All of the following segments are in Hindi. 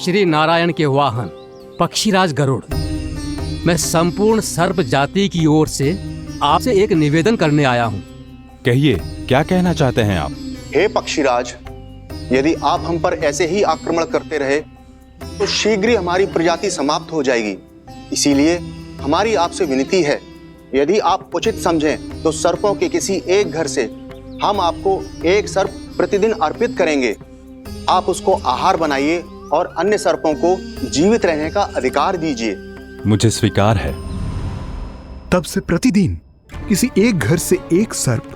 श्री नारायण के वाहन पक्षीराज गरुड़, मैं संपूर्ण सर्प जाति की ओर से आपसे एक निवेदन करने आया हूँ। कहिए, क्या कहना चाहते हैं आप? हे पक्षीराज, यदि आप हम पर ऐसे ही आक्रमण करते रहे तो शीघ्र ही हमारी प्रजाति समाप्त हो जाएगी। इसीलिए हमारी आपसे विनती है, यदि आप उचित समझें तो सर्पों के किसी एक घर से हम आपको एक सर्प प्रतिदिन अर्पित करेंगे। आप उसको आहार बनाइए और अन्य सर्पों को जीवित रहने का अधिकार दीजिए। मुझे स्वीकार है। तब से प्रतिदिन किसी एक घर से एक सर्प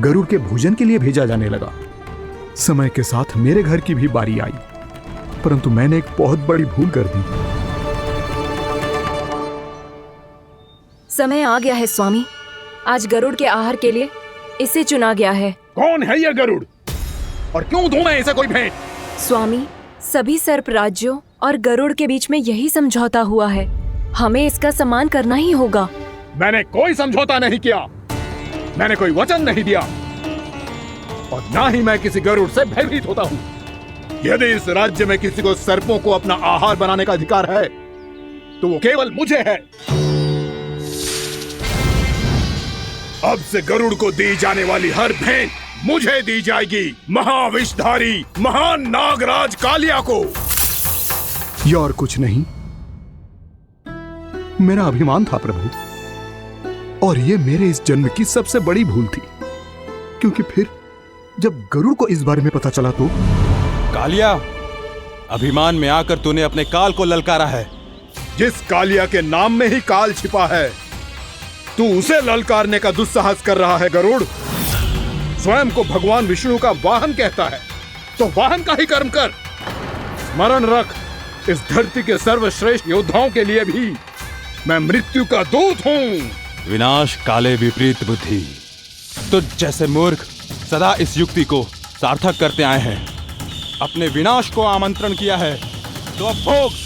गरुड़ के भोजन के लिए भेजा जाने लगा। समय के साथ मेरे घर की भी बारी आई, परंतु मैंने एक बहुत बड़ी भूल कर दी। समय आ गया है स्वामी, आज गरुड़ के आहार के लिए इसे चुना गया है। कौन है यह गरुड़ और क्यों दूं मैं इसे कोई भेंट? स्वामी, सभी सर्प राज्यों और गरुड़ के बीच में यही समझौता हुआ है, हमें इसका सम्मान करना ही होगा। मैंने कोई समझौता नहीं किया, मैंने कोई वचन नहीं दिया और ना ही मैं किसी गरुड़ से भयभीत होता हूँ। यदि इस राज्य में किसी को सर्पों को अपना आहार बनाने का अधिकार है तो वो केवल मुझे है। अब से गरुड़ को दी जाने वाली हर भेंट मुझे दी जाएगी, महाविषधारी महान नागराज कालिया को। यह और कुछ नहीं, मेरा अभिमान था प्रभु, और यह मेरे इस जन्म की सबसे बड़ी भूल थी, क्योंकि फिर जब गरुड़ को इस बारे में पता चला तो। कालिया, अभिमान में आकर तूने अपने काल को ललकारा है। जिस कालिया के नाम में ही काल छिपा है, तू उसे ललकारने का दुस्साहस कर रहा है। गरुड़ स्वयं को भगवान विष्णु का वाहन कहता है, तो वाहन का ही कर्म कर। स्मरण रख, इस धरती के सर्वश्रेष्ठ योद्धाओं के लिए भी मैं मृत्यु का दूत हूँ। विनाश काले विपरीत बुद्धि। तुझ जैसे मूर्ख सदा इस युक्ति को सार्थक करते आए हैं। अपने विनाश को आमंत्रण किया है तो अब भोग।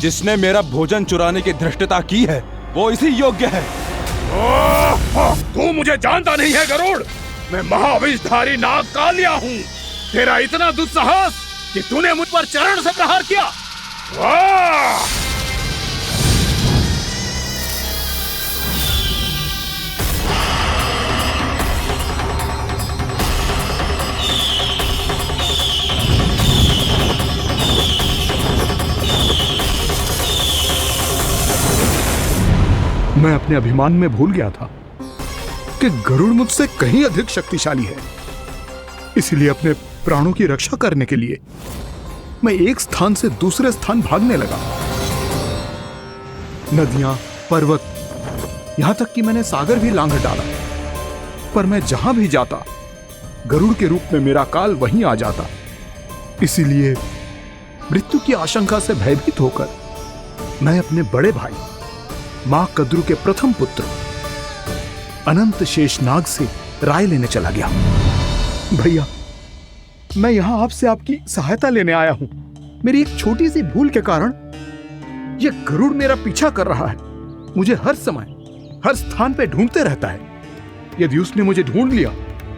जिसने मेरा भोजन चुराने की धृष्टता की है वो इसी योग्य है। तू मुझे जानता नहीं है गरुड़, मैं महाविषधारी नाग कालिया हूँ। तेरा इतना दुस्साहस कि तूने मुझ पर चरण से प्रहार किया। मैं अपने अभिमान में भूल गया था कि गरुड़ मुझसे कहीं अधिक शक्तिशाली है। इसलिए अपने प्राणों की रक्षा करने के लिए मैं एक स्थान से दूसरे स्थान भागने लगा। नदियां, पर्वत, यहां तक कि मैंने सागर भी लांघ डाला, पर मैं जहां भी जाता गरुड़ के रूप में मेरा काल वहीं आ जाता। इसीलिए मृत्यु की आशंका से भयभीत होकर मैं अपने बड़े भाई मां कद्रु के प्रथम पुत्र अनंत शेषनाग से राय लेने चला गया। भैया, मैं यहां आपसे आपकी सहायता लेने आया हूं। मेरी एक छोटी सी भूल के कारण यह गरुड़ मेरा पीछा कर रहा है। मुझे हर समय हर स्थान पे ढूंढते रहता है। यदि उसने मुझे ढूंढ लिया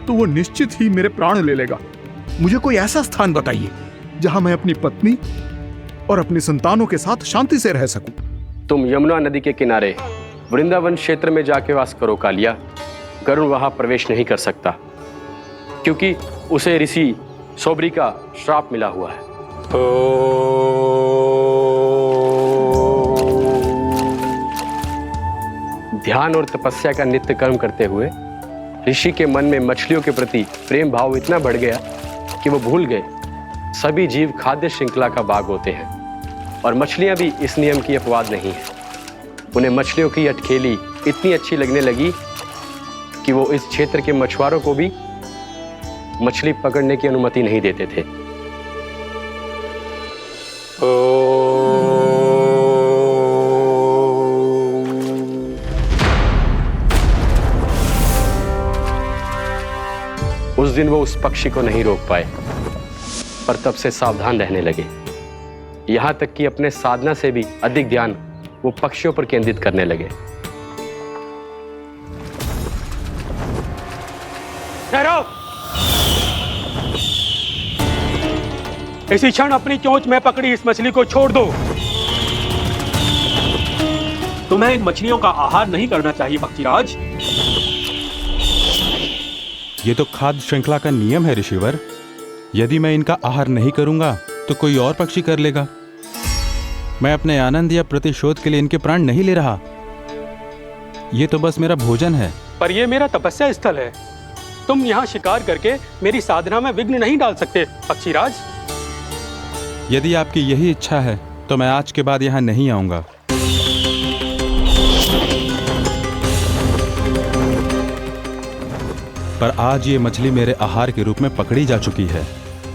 तो वो निश्चित ही मेरे प्राण ले लेगा। मुझे कोई ऐसा स्थान बताइए जहां मैं अपनी पत्नी और अपने संतानों के साथ शांति से रह सकूं। तुम यमुना नदी के किनारे वृंदावन क्षेत्र में जाके वास करो कालिया। गरुड़ वहां प्रवेश नहीं कर सकता क्योंकि उसे ऋषि सोबरी का श्राप मिला हुआ है। ध्यान और तपस्या का नित्य कर्म करते हुए ऋषि के मन में मछलियों के प्रति प्रेम भाव इतना बढ़ गया कि वो भूल गए सभी जीव खाद्य श्रृंखला का भाग होते हैं और मछलियां भी इस नियम की अपवाद नहीं है। उन्हें मछलियों की अटखेली इतनी अच्छी लगने लगी कि वो इस क्षेत्र के मछुआरों को भी मछली पकड़ने की अनुमति नहीं देते थे। उस दिन वो उस पक्षी को नहीं रोक पाए, पर तब से सावधान रहने लगे। यहां तक कि अपने साधना से भी अधिक ध्यान वो पक्षियों पर केंद्रित करने लगे। ठहरो! इसी क्षण अपनी चोंच में पकड़ी इस मछली को छोड़ दो। तुम्हें इन मछलियों का आहार नहीं करना चाहिए पक्षीराज। ये तो खाद्य श्रृंखला का नियम है ऋषिवर। यदि मैं इनका आहार नहीं करूंगा तो कोई और पक्षी कर लेगा। मैं अपने आनंद या प्रतिशोध के लिए इनके प्राण नहीं ले रहा। ये तो बस मेरा भोजन है। पर यह मेरा तपस्या स्थल है। तुम यहाँ शिकार करके मेरी साधना में विघ्न नहीं डाल सकते पक्षीराज। यदि आपकी यही इच्छा है तो मैं आज के बाद यहाँ नहीं आऊंगा। पर आज ये मछली मेरे आहार के रूप में पकड़ी जा चुकी है।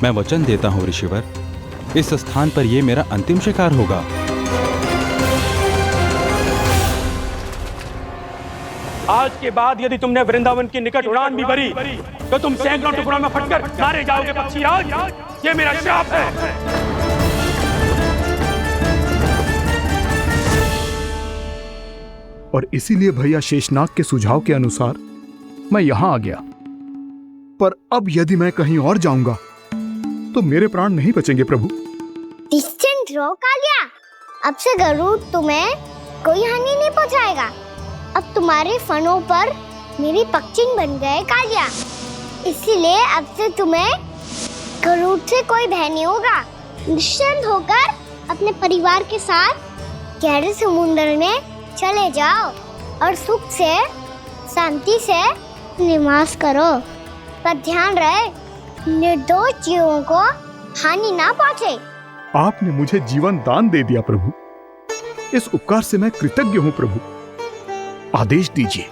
मैं वचन देता हूँ ऋषिवर, इस स्थान पर यह मेरा अंतिम शिकार होगा। आज के बाद यदि तुमने वृंदावन की निकट उड़ान भी भरी तो तुम सैकड़ों टुकड़ों में फटकर मारे जाओगे पक्षीराज। ये मेरा श्राप है। और इसीलिए भैया शेषनाग के सुझाव के अनुसार मैं यहां आ गया। पर अब यदि मैं कहीं और जाऊंगा तो मेरे प्राण नहीं बचेंगे प्रभु। डिस्टेंट रहो कालिया। अब से गरुड़ तुम्हें कोई हानि नहीं पहुंचाएगा। अब तुम्हारे फनों पर मेरी पक्षिंग बन गए कालिया। इसीलिए अब से तुम्हें गरुड़ से कोई भय नहीं होगा। निश्चिंत होकर अपने परिवार के साथ गहरे समुद्र में चले जाओ और सुख से शांति से निवास करो। पर ध्यान रहे निर्दोष जीवों को हानि ना पहुंचे। आपने मुझे जीवन दान दे दिया प्रभु। इस उपकार से मैं कृतज्ञ हूँ प्रभु। आदेश दीजिए,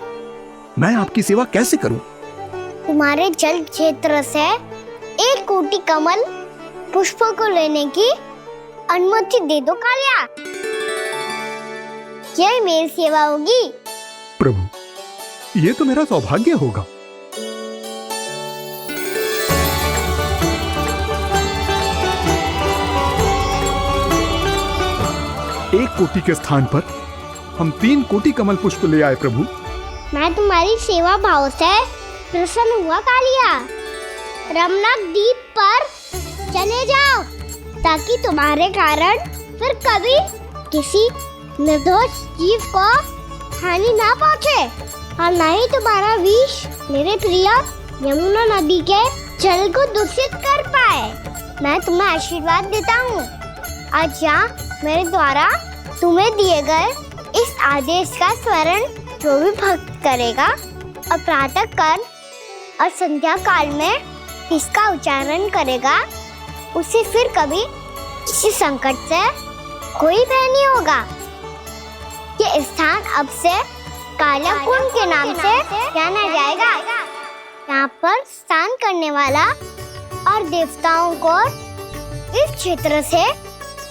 मैं आपकी सेवा कैसे करूं? तुम्हारे जल क्षेत्र से 1 कोटि कमल पुष्पों को लेने की अनुमति दे दो कालिया। यही मेरी सेवा होगी प्रभु। ये तो मेरा सौभाग्य होगा। एक कोटि के स्थान पर हम 3 कोटि कमल पुष्प ले आए प्रभु। मैं तुम्हारी सेवा भाव से प्रसन्न हुआ कालिया। रमनाक द्वीप पर चले जाओ ताकि तुम्हारे कारण फिर कभी किसी निर्दोष जीव को हानि ना पहुंचे और न ही तुम्हारा विष मेरे प्रिय यमुना नदी के जल को दूषित कर पाए। मैं तुम्हें आशीर्वाद देता हूँ। आज यहाँ मेरे द्वारा तुम्हें दिए गए इस आदेश का स्मरण जो भी भक्त करेगा और प्रातः काल और संध्या काल में इसका उच्चारण करेगा, उसे फिर कभी किसी संकट से कोई भय नहीं होगा। ये स्थान अब से काला कुंड के नाम से जाना जाएगा। यहाँ पर स्नान करने वाला और देवताओं को इस क्षेत्र से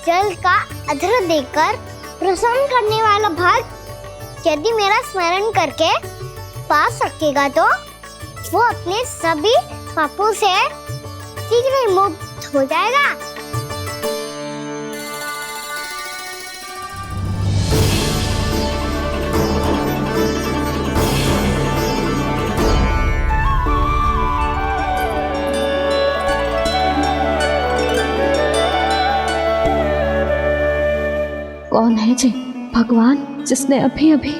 जल का अर्घ्य देकर प्रसन्न करने वाला भक्त यदि मेरा स्मरण करके पा सकेगा तो वो अपने सभी पापों से शीघ्र ही मुक्त हो जाएगा। कौन है जी भगवान जिसने अभी अभी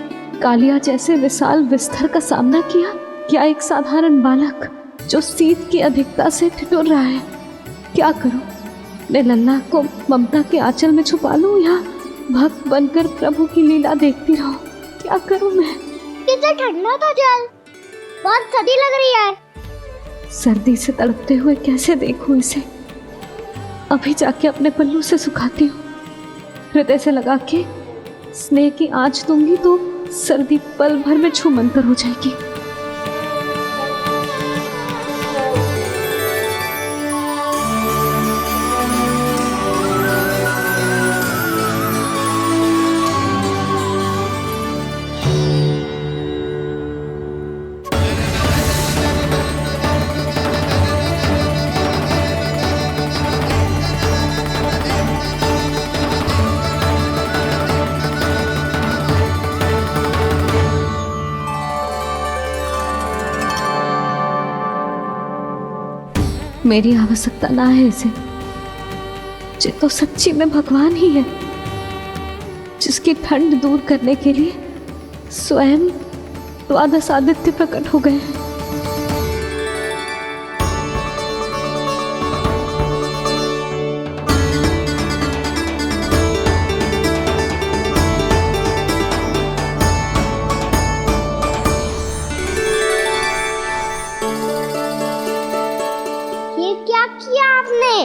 कालिया जैसे विशाल विस्तर का सामना किया? क्या एक साधारण बालक जो शीत की अधिकता से ठिठुर रहा है? क्या करूं? मैं लल्ला को ममता के आंचल में छुपा लूं या भक्त बनकर प्रभु की लीला देखती रहूं? क्या करूं मैं? कितना ठंडा था जल, बहुत सर्दी लग रही है। सर्दी से तड़पते हुए कैसे देखूं इसे? अभी जाके अपने पल्लू से सुखाती हूँ। हृदय से लगा के स्नेह की आंच दूंगी तो सर्दी पल भर में छूमंतर हो जाएगी। मेरी आवश्यकता ना है इसे। ये तो सच्ची में भगवान ही है, जिसकी ठंड दूर करने के लिए स्वयं द्वादश आदित्य प्रकट हो गए हैं। ये क्या किया आपने?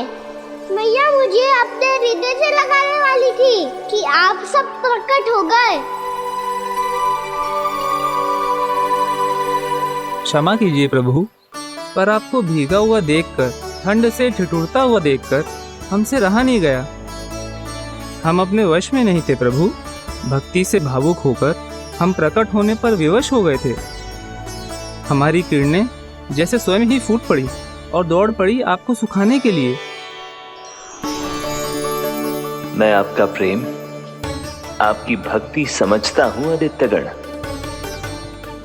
मैया मुझे अपने हृदय से लगाने वाली थी कि आप सब प्रकट हो गए। क्षमा कीजिए प्रभु, पर आपको भीगा हुआ देखकर, ठंड से ठिठुरता हुआ देखकर हमसे रहा नहीं गया। हम अपने वश में नहीं थे प्रभु। भक्ति से भावुक होकर हम प्रकट होने पर विवश हो गए थे। हमारी किरणें जैसे स्वयं ही फूट पड़ी और दौड़ पड़ी आपको सुखाने के लिए। मैं आपका प्रेम, आपकी भक्ति समझता हूं आदित्यगण,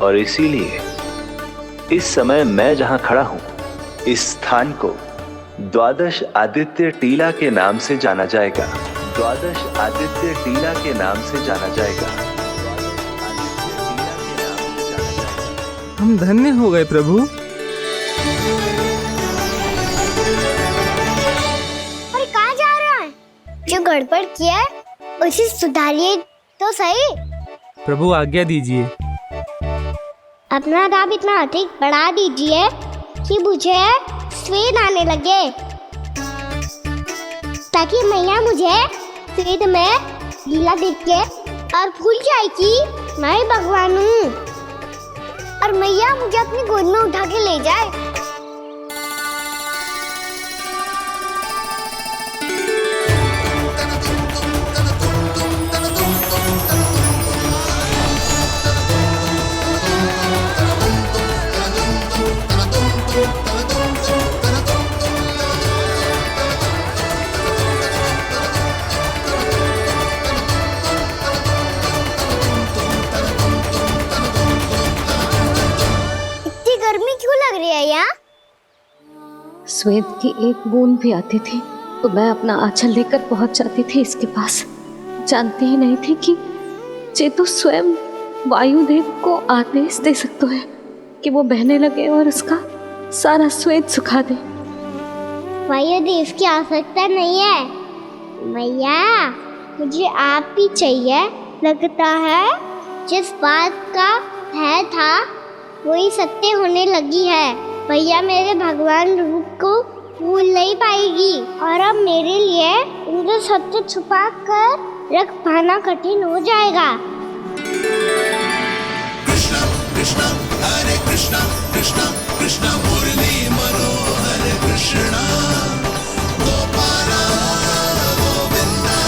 और इसीलिए इस समय मैं जहां खड़ा हूं, इस स्थान को द्वादश आदित्य टीला के नाम से जाना जाएगा। द्वादश आदित्य टीला के नाम से जाना जाएगा। हम धन्य हो गए प्रभु। और कहाँ जा रहा है? जो गड़बड़ किया है उसे सुधारिए तो सही। प्रभु आज्ञा दीजिए। अपना दाब इतना अधिक बढ़ा दीजिए कि मुझे स्वेद आने लगे, ताकि मैया मुझे स्वेद में लीला देख के और भूल जाए कि मैं ही भगवान हूँ, और मैया मुझे अपनी गोद में उठा के ले जाए। गर्मी क्यों लग रही है यहाँ? स्वेद की एक बूंद भी आती थी तो मैं अपना आंचल लेकर पहुंच जाती थी इसके पास। जानती ही नहीं थी कि ये तो स्वयं वायुदेव को आदेश दे सकते हैं कि वो बहने लगे और उसका सारा स्वेद सुखा दे। वायुदेव की आवश्यकता नहीं है मैया, मुझे आप ही चाहिए। लगता है जिस बात का भय था वही सत्य होने लगी है। भैया मेरे भगवान रूप को भूल नहीं पाएगी, और अब मेरे लिए उनके सत्य छुपा कर रख पाना कठिन हो जाएगा। कृष्णा कृष्णा हरे कृष्णा कृष्णा कृष्णा मुरली मनोहर कृष्णा गोपाला गोविंदा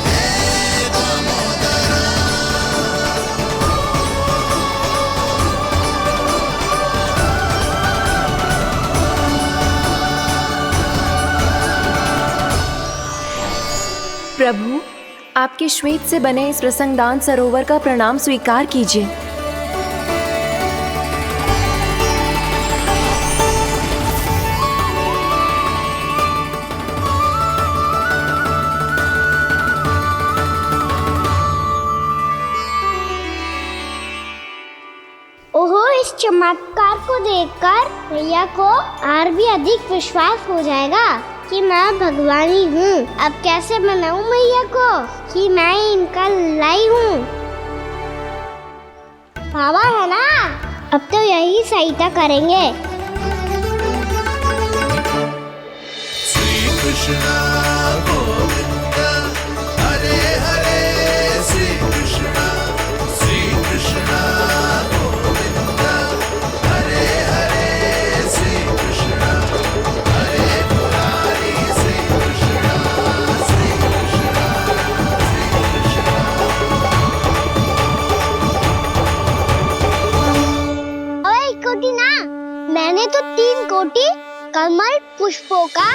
हे दामोदरा। प्रभु, आपके श्वेत से बने इस प्रसंगदान सरोवर का प्रणाम स्वीकार कीजिए। ओहो, इस चमत्कार को देखकर भैया को और भी अधिक विश्वास हो जाएगा कि मैं भगवान ही हूँ। अब कैसे मनाऊं मैया को कि मैं इनका लाई हूँ? बाबा है ना, अब तो यही सहायता करेंगे। श्री कृष्णा गोविंदा हरे हरे श्री कृष्णा गोविंदा हरे हरे श्री कृष्णा हरे मुरारी श्री कृष्णा श्री कृष्णा श्री कृष्णा। ओए कोटि ना, मैंने तो 3 कोटि कमल पुष्पों का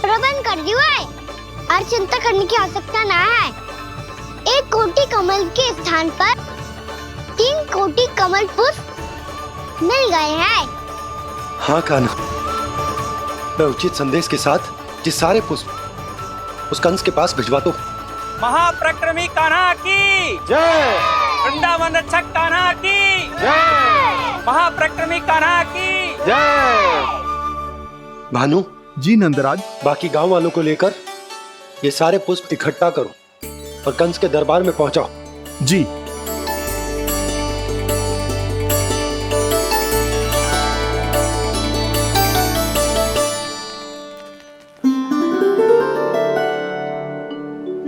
प्रबंध कर दिया है और चिंता करने की आवश्यकता ना है। 1 कोटि कमल के स्थान पर 3 कोटि कमल पुष्प मिल गए हैं। हाँ कान्हा, मैं उचित संदेश के साथ ये सारे पुष्प उस कंस के पास भिजवा दो। महाप्रक्रमी कान्हा की जय। वृंदावन रक्षक कान्हा की जय। महाप्रक्रमी कान्हा की जय। भानु जी नंदराज। बाकी गांव वालों को लेकर ये सारे पुष्प इकट्ठा करो और कंस के दरबार में पहुंचाओ। जी।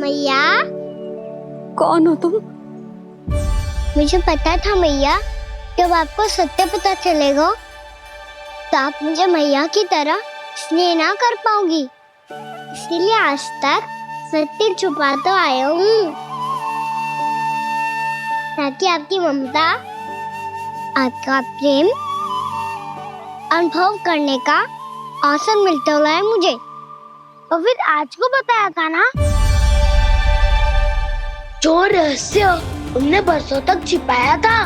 मैया। कौन हो तुम? मुझे पता था मैया, जब आपको सत्य पता चलेगा तो आप मुझे मैया की तरह स्नेह ना कर पाओगी, इसलिए आज तक सत्य छुपाता आया हूँ, ताकि आपकी ममता, आपका प्रेम अनुभव करने का अवसर मिलता हुआ है मुझे। और फिर आज को बताया था ना, जो रहस्य तुमने बरसों तक छिपाया था,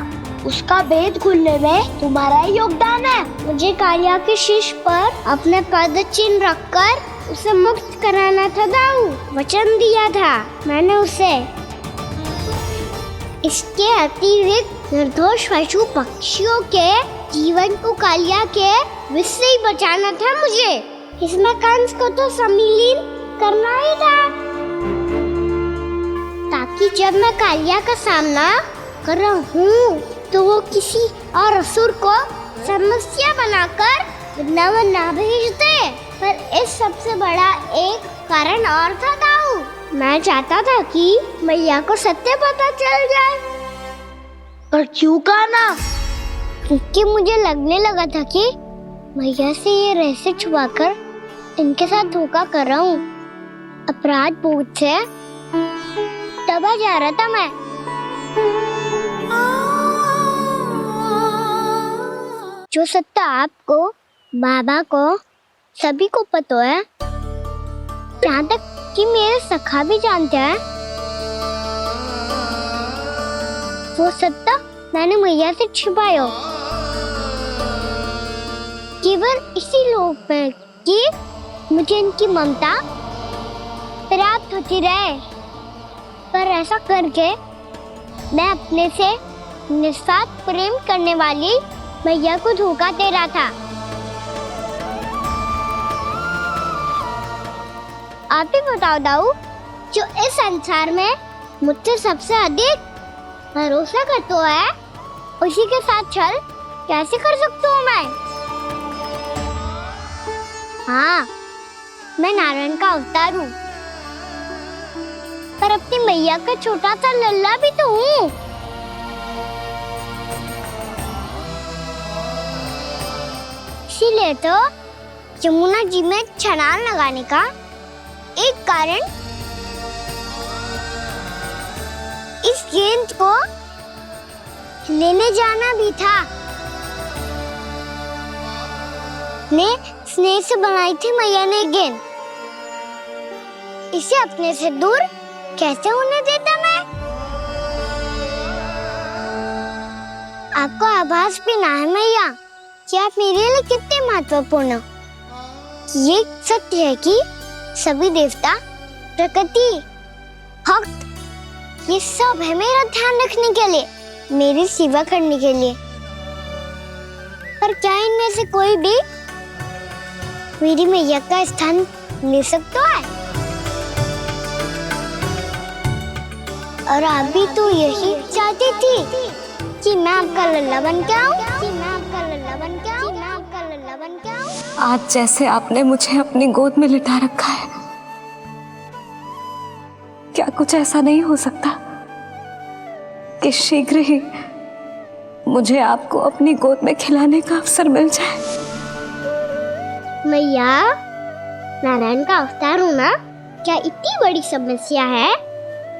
उसका भेद खुलने में तुम्हारा ही योगदान है। मुझे कालिया के शीश पर अपने पद चिन्ह रखकर उसे मुक्त कराना था दाऊ, वचन दिया था मैंने उसे। इसके अतिरिक्त निर्दोष पशु पक्षियों के जीवन को कालिया के विष से ही बचाना था मुझे। इसमें कंस को तो सम्मिलित करना ही था, ताकि जब मैं कालिया का सामना कर रहा हूँ तो वो किसी और असुर को समस्या बनाकर वृंदावन ना भेज दे। पर इस सबसे बड़ा एक कारण और था दाऊ, मैं चाहता था कि मैया को सत्य पता चल जाए। पर क्यों कहा ना? क्योंकि मुझे लगने लगा था कि मैया से ये रहस्य छुपाकर इनके साथ धोखा कर रहा हूँ। अपराध बोध से दबा जा रहा था मैं। जो सत्य आपको, बाबा को, सभी को पता है, यहाँ तक कि मेरे सखा भी जानते हैं, वो सत्य मैंने मैया से छिपाया केवल इसी लोक में कि मुझे इनकी ममता प्राप्त होती रहे। पर ऐसा करके मैं अपने से निस्वार्थ प्रेम करने वाली मैया को धोखा दे रहा था। आप ही बताओ दाऊ, जो इस संसार में मुझसे सबसे अधिक भरोसा करता है, उसी के साथ छल कैसे कर सकता हूँ मैं? हाँ, मैं नारायण का अवतार हूँ, पर अपनी मैया का छोटा सा लल्ला भी तो हूँ। इसीलिए तो यमुना जी में छलांग लगाने का एक कारण इस गेंद को लेने जाना भी था। ने स्नेह से बनाई थी मैया ने गेंद, इसे अपने से दूर कैसे होने देता मैं? आपको आभास भी ना है मैया कि आप मेरे लिए कितने महत्वपूर्ण हो। ये सत्य है कि सभी देवता, प्रकृति, भक्त, ये सब है मेरा ध्यान रखने के लिए, मेरी सेवा करने के लिए। पर क्या इनमें से कोई भी मेरी मैया का स्थान ले सकता है? और आप भी तो यही चाहती थी कि मैं आपका लल्ला बन के आऊं, कि मैं आपका लल्ला बन के आऊं, कि मैं आपका लल्ला बन के आऊं। आज जैसे आपने मुझे अपनी गोद में लिटा रखा है, क्या कुछ ऐसा नहीं हो सकता कि शीघ्र ही मुझे आपको अपनी गोद में खिलाने का अवसर मिल जाए? मैया, नारायण का अवतार हूँ ना, क्या इतनी बड़ी समस्या है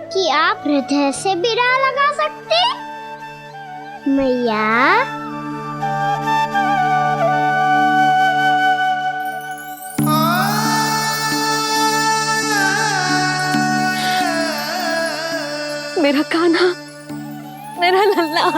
कि आप हृदय से भी ना लगा सकते? मैया, मेरा कान्हा, मेरा लल्ला।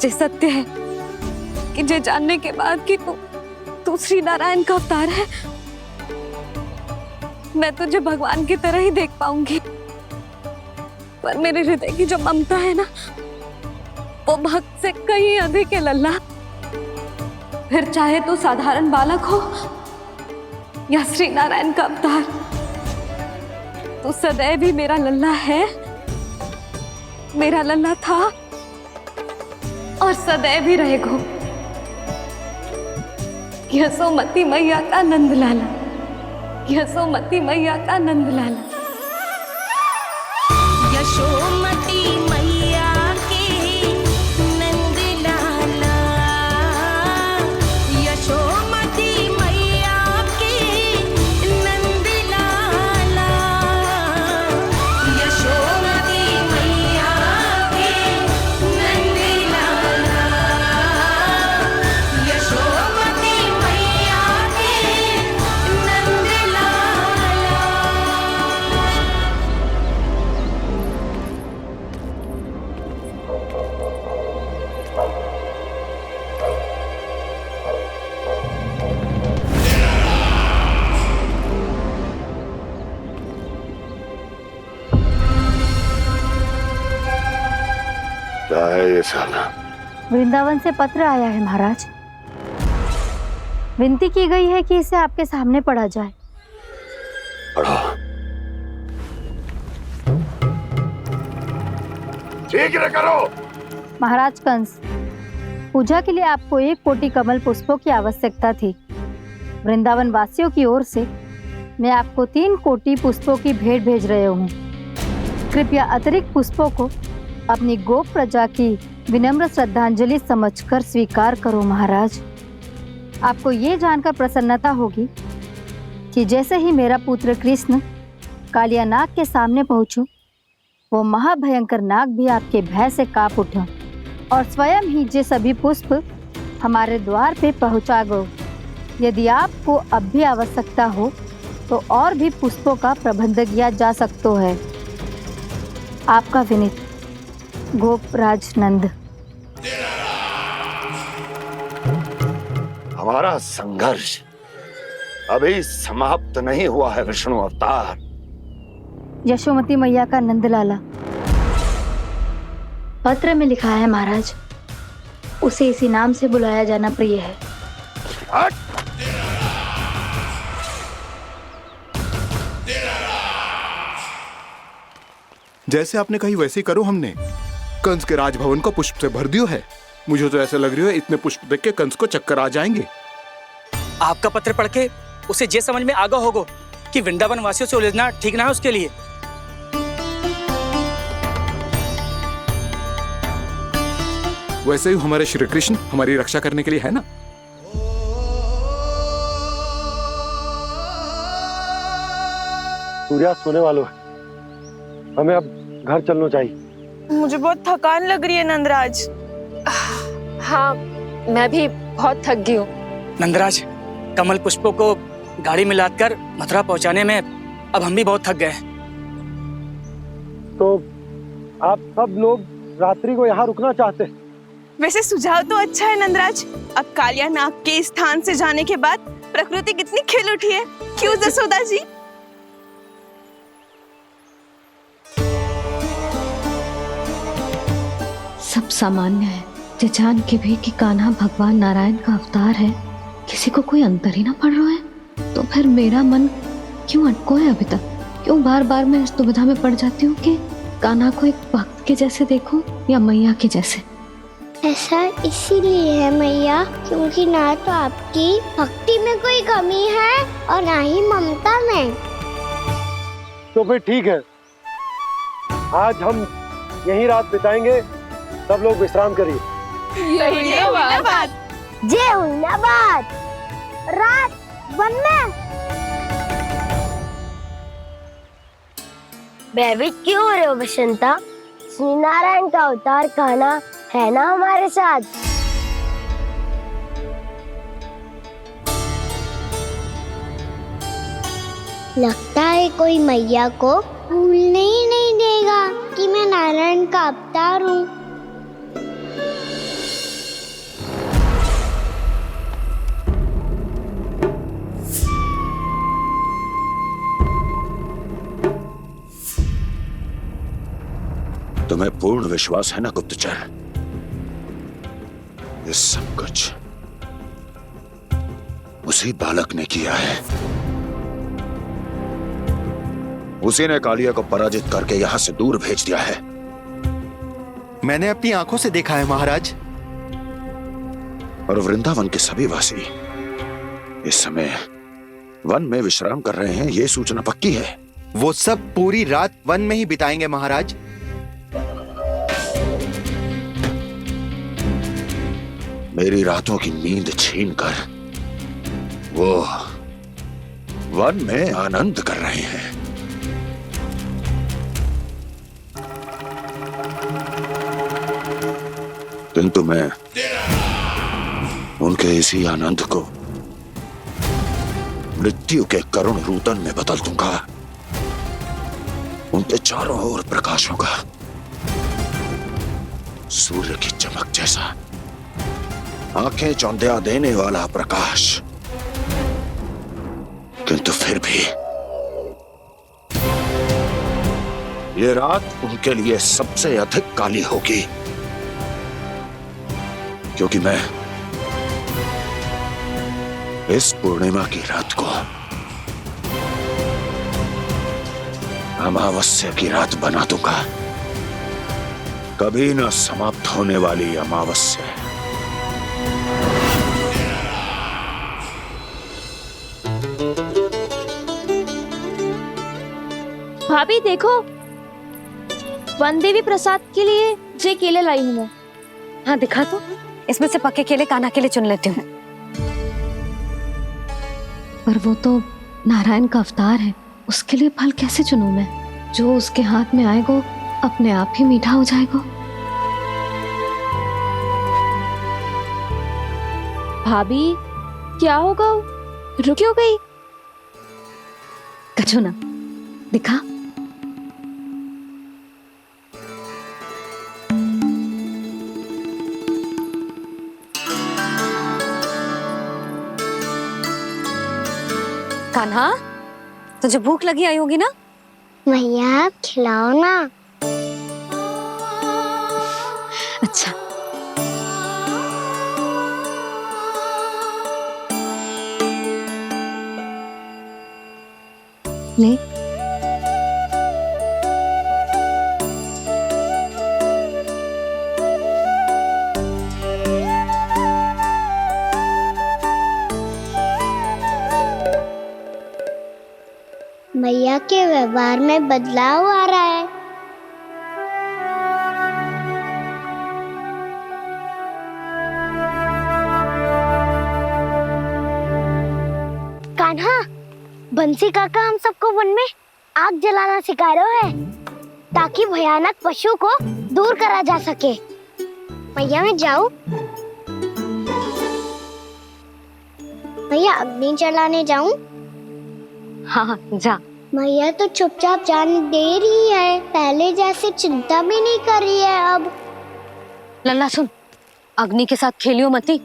जे सत्य है कि जे जानने के बाद कि तू श्री नारायण का अवतार है, मैं तुझे भगवान की तरह ही देख पाऊंगी। पर मेरे हृदय की जो ममता है ना, वो भक्त से कहीं अधिक है लल्ला। फिर चाहे तू साधारण बालक हो या श्री नारायण का अवतार, तू सदैव ही मेरा लल्ला है, मेरा लल्ला था और सदैव ही रहेगा। यशोमती मैया का नंद लाला, यशोमती मैया का नंद लाला। यशोमती मैया के नंद लाला, यशोमती मैया के नंद लाला, यशोमती मैया के नंद लाला, यशोमती मैया के नंद लाला। क्या है ये साला? वृंदावन से पत्र आया है महाराज। विनती की गई है कि इसे आपके सामने पढ़ा जाए। पढ़ो। शीघ्र करो। महाराज कंस, पूजा के लिए आपको 1 कोटि कमल पुष्पों की आवश्यकता थी। वृंदावन वासियों की ओर से मैं आपको 3 कोटि पुष्पों की भेंट भेज रहे हूँ। कृपया अतिरिक्त पुष्पों को अपनी गोप प्रजा की विनम्र श्रद्धांजलि समझकर स्वीकार करो महाराज। आपको ये जानकर प्रसन्नता होगी कि जैसे ही मेरा पुत्र कृष्ण कालिया नाग के सामने पहुंचो, वो महाभयंकर नाग भी आपके भय से कांप उठा और स्वयं ही ये सभी पुष्प हमारे द्वार पे पहुंचा गो। यदि आपको अब भी आवश्यकता हो तो और भी पुष्पों का प्रबंध किया जा सकता है। आपका विनीत गोपराज नंद। हमारा संघर्ष अभी समाप्त नहीं हुआ है विष्णु अवतार। यशोमती मैया का नंदलाला। पत्र में लिखा है महाराज, उसे इसी नाम से बुलाया जाना प्रिय है। जैसे आपने कही वैसे ही करो। हमने कंस के राजभवन को पुष्प से भर दियो है। मुझे तो ऐसे लग रही है इतने पुष्प देख के कंस को चक्कर आ जाएंगे। आपका पत्र पढ़ के उसे ये समझ में आगा होगा कि वृंदावन वासियों से उलझना ठीक ना है उसके लिए। वैसे ही हमारे श्री कृष्ण हमारी रक्षा करने के लिए है ना। सूर्यास्त होने वाला है, हमें अब घर चलना चाहिए। मुझे बहुत थकान लग रही है नंदराज। हाँ, मैं भी बहुत थक गई हूँ। नंदराज, कमल पुष्पों को गाड़ी में लादकर मथुरा पहुंचाने में अब हम भी बहुत थक गए। तो आप सब लोग रात्रि को यहाँ रुकना चाहते हैं? वैसे सुझाव तो अच्छा है नंदराज। अब कालिया नाग के स्थान से जाने के बाद प्रकृति कितनी खिल उठी है, क्यों जसोदा जी? सब सामान्य है, जे जान के भी कि कान्हा भगवान नारायण का अवतार है, किसी को कोई अंतर ही ना पड़ रहा है। तो फिर मेरा मन क्यों अटको है अभी तक? क्यों बार बार मैं इस दुविधा में पड़ जाती हूँ कि कान्हा को एक भक्त के जैसे देखूं या मैया के जैसे? ऐसा इसीलिए है मैया, क्योंकि ना तो आपकी भक्ति में कोई कमी है और ना ही ममता में। तो फिर ठीक है, आज हम यहीं रात बिताएंगे। सब लोग विश्राम करिए। जय हुइनाबाद। रात वन में भयभीत क्यों हो रहे हो बसंता? श्री नारायण का अवतार कान्हा है ना हमारे साथ। लगता है कोई मैया को भूलने ही नहीं देगा कि मैं नारायण का अवतार हूँ। तुम्हें पूर्ण विश्वास है ना गुप्तचर? ये सब कुछ उसी बालक ने किया है। उसी ने कालिया को पराजित करके यहां से दूर भेज दिया है। मैंने अपनी आंखों से देखा है महाराज। और वृंदावन के सभी वासी इस समय वन में विश्राम कर रहे हैं, ये सूचना पक्की है। वो सब पूरी रात वन में ही बिताएंगे महाराज। मेरी रातों की नींद छीनकर वो वन में आनंद कर रहे हैं। किंतु मैं उनके इसी आनंद को मृत्यु के करुण रूतन में बदल दूंगा। उनके चारों ओर प्रकाश होगा, सूर्य की चमक जैसा, आंखें चौंधिया देने वाला प्रकाश। किंतु फिर भी ये रात उनके लिए सबसे अधिक काली होगी, क्योंकि मैं इस पूर्णिमा की रात को अमावस्या की रात बना दूंगा। कभी न समाप्त होने वाली अमावस्या। भाभी देखो, वन देवी प्रसाद के लिए जे केले लाई हूँ मैं। हाँ दिखा तो, इसमें से पक्के केले कान्हा के लिए चुन लेती हूँ। पर वो तो नारायण का अवतार है, उसके लिए फल कैसे चुनूं मैं? जो उसके हाथ में आएगा अपने आप ही मीठा हो जाएगा। भाभी क्या होगा? रुक क्यों गई? कछू ना दिखा। कान्हा, तुझे भूख लगी आई होगी ना? भैया आप खिलाओ ना। अच्छा। ले। भैया के व्यवहार में बदलाव आ रहा है। कान्हा, बंसी काका हम सबको वन में आग जलाना सिखा रहे हैं, ताकि भयानक पशु को दूर करा जा सके। भैया मैं जाऊं? भैया अग्नि जलाने जाऊं? हाँ जा। भैया तो चुपचाप जाने दे रही है, पहले जैसे चिंता भी नहीं कर रही है अब। लल्ला सुन, अग्नि के साथ खेलियो मती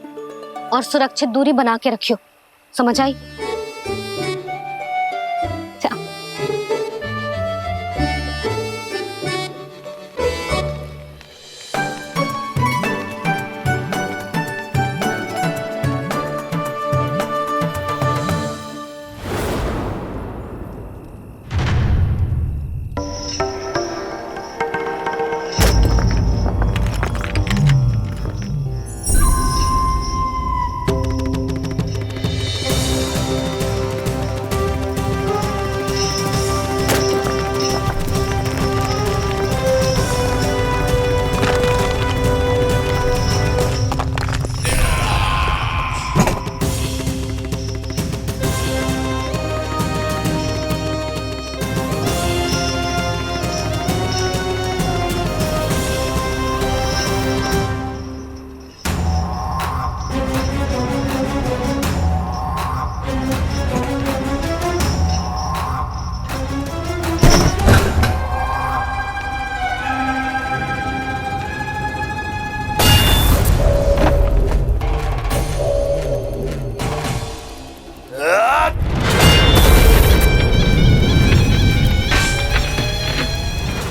और सुरक्षित दूरी बना के रखियो, समझ आई?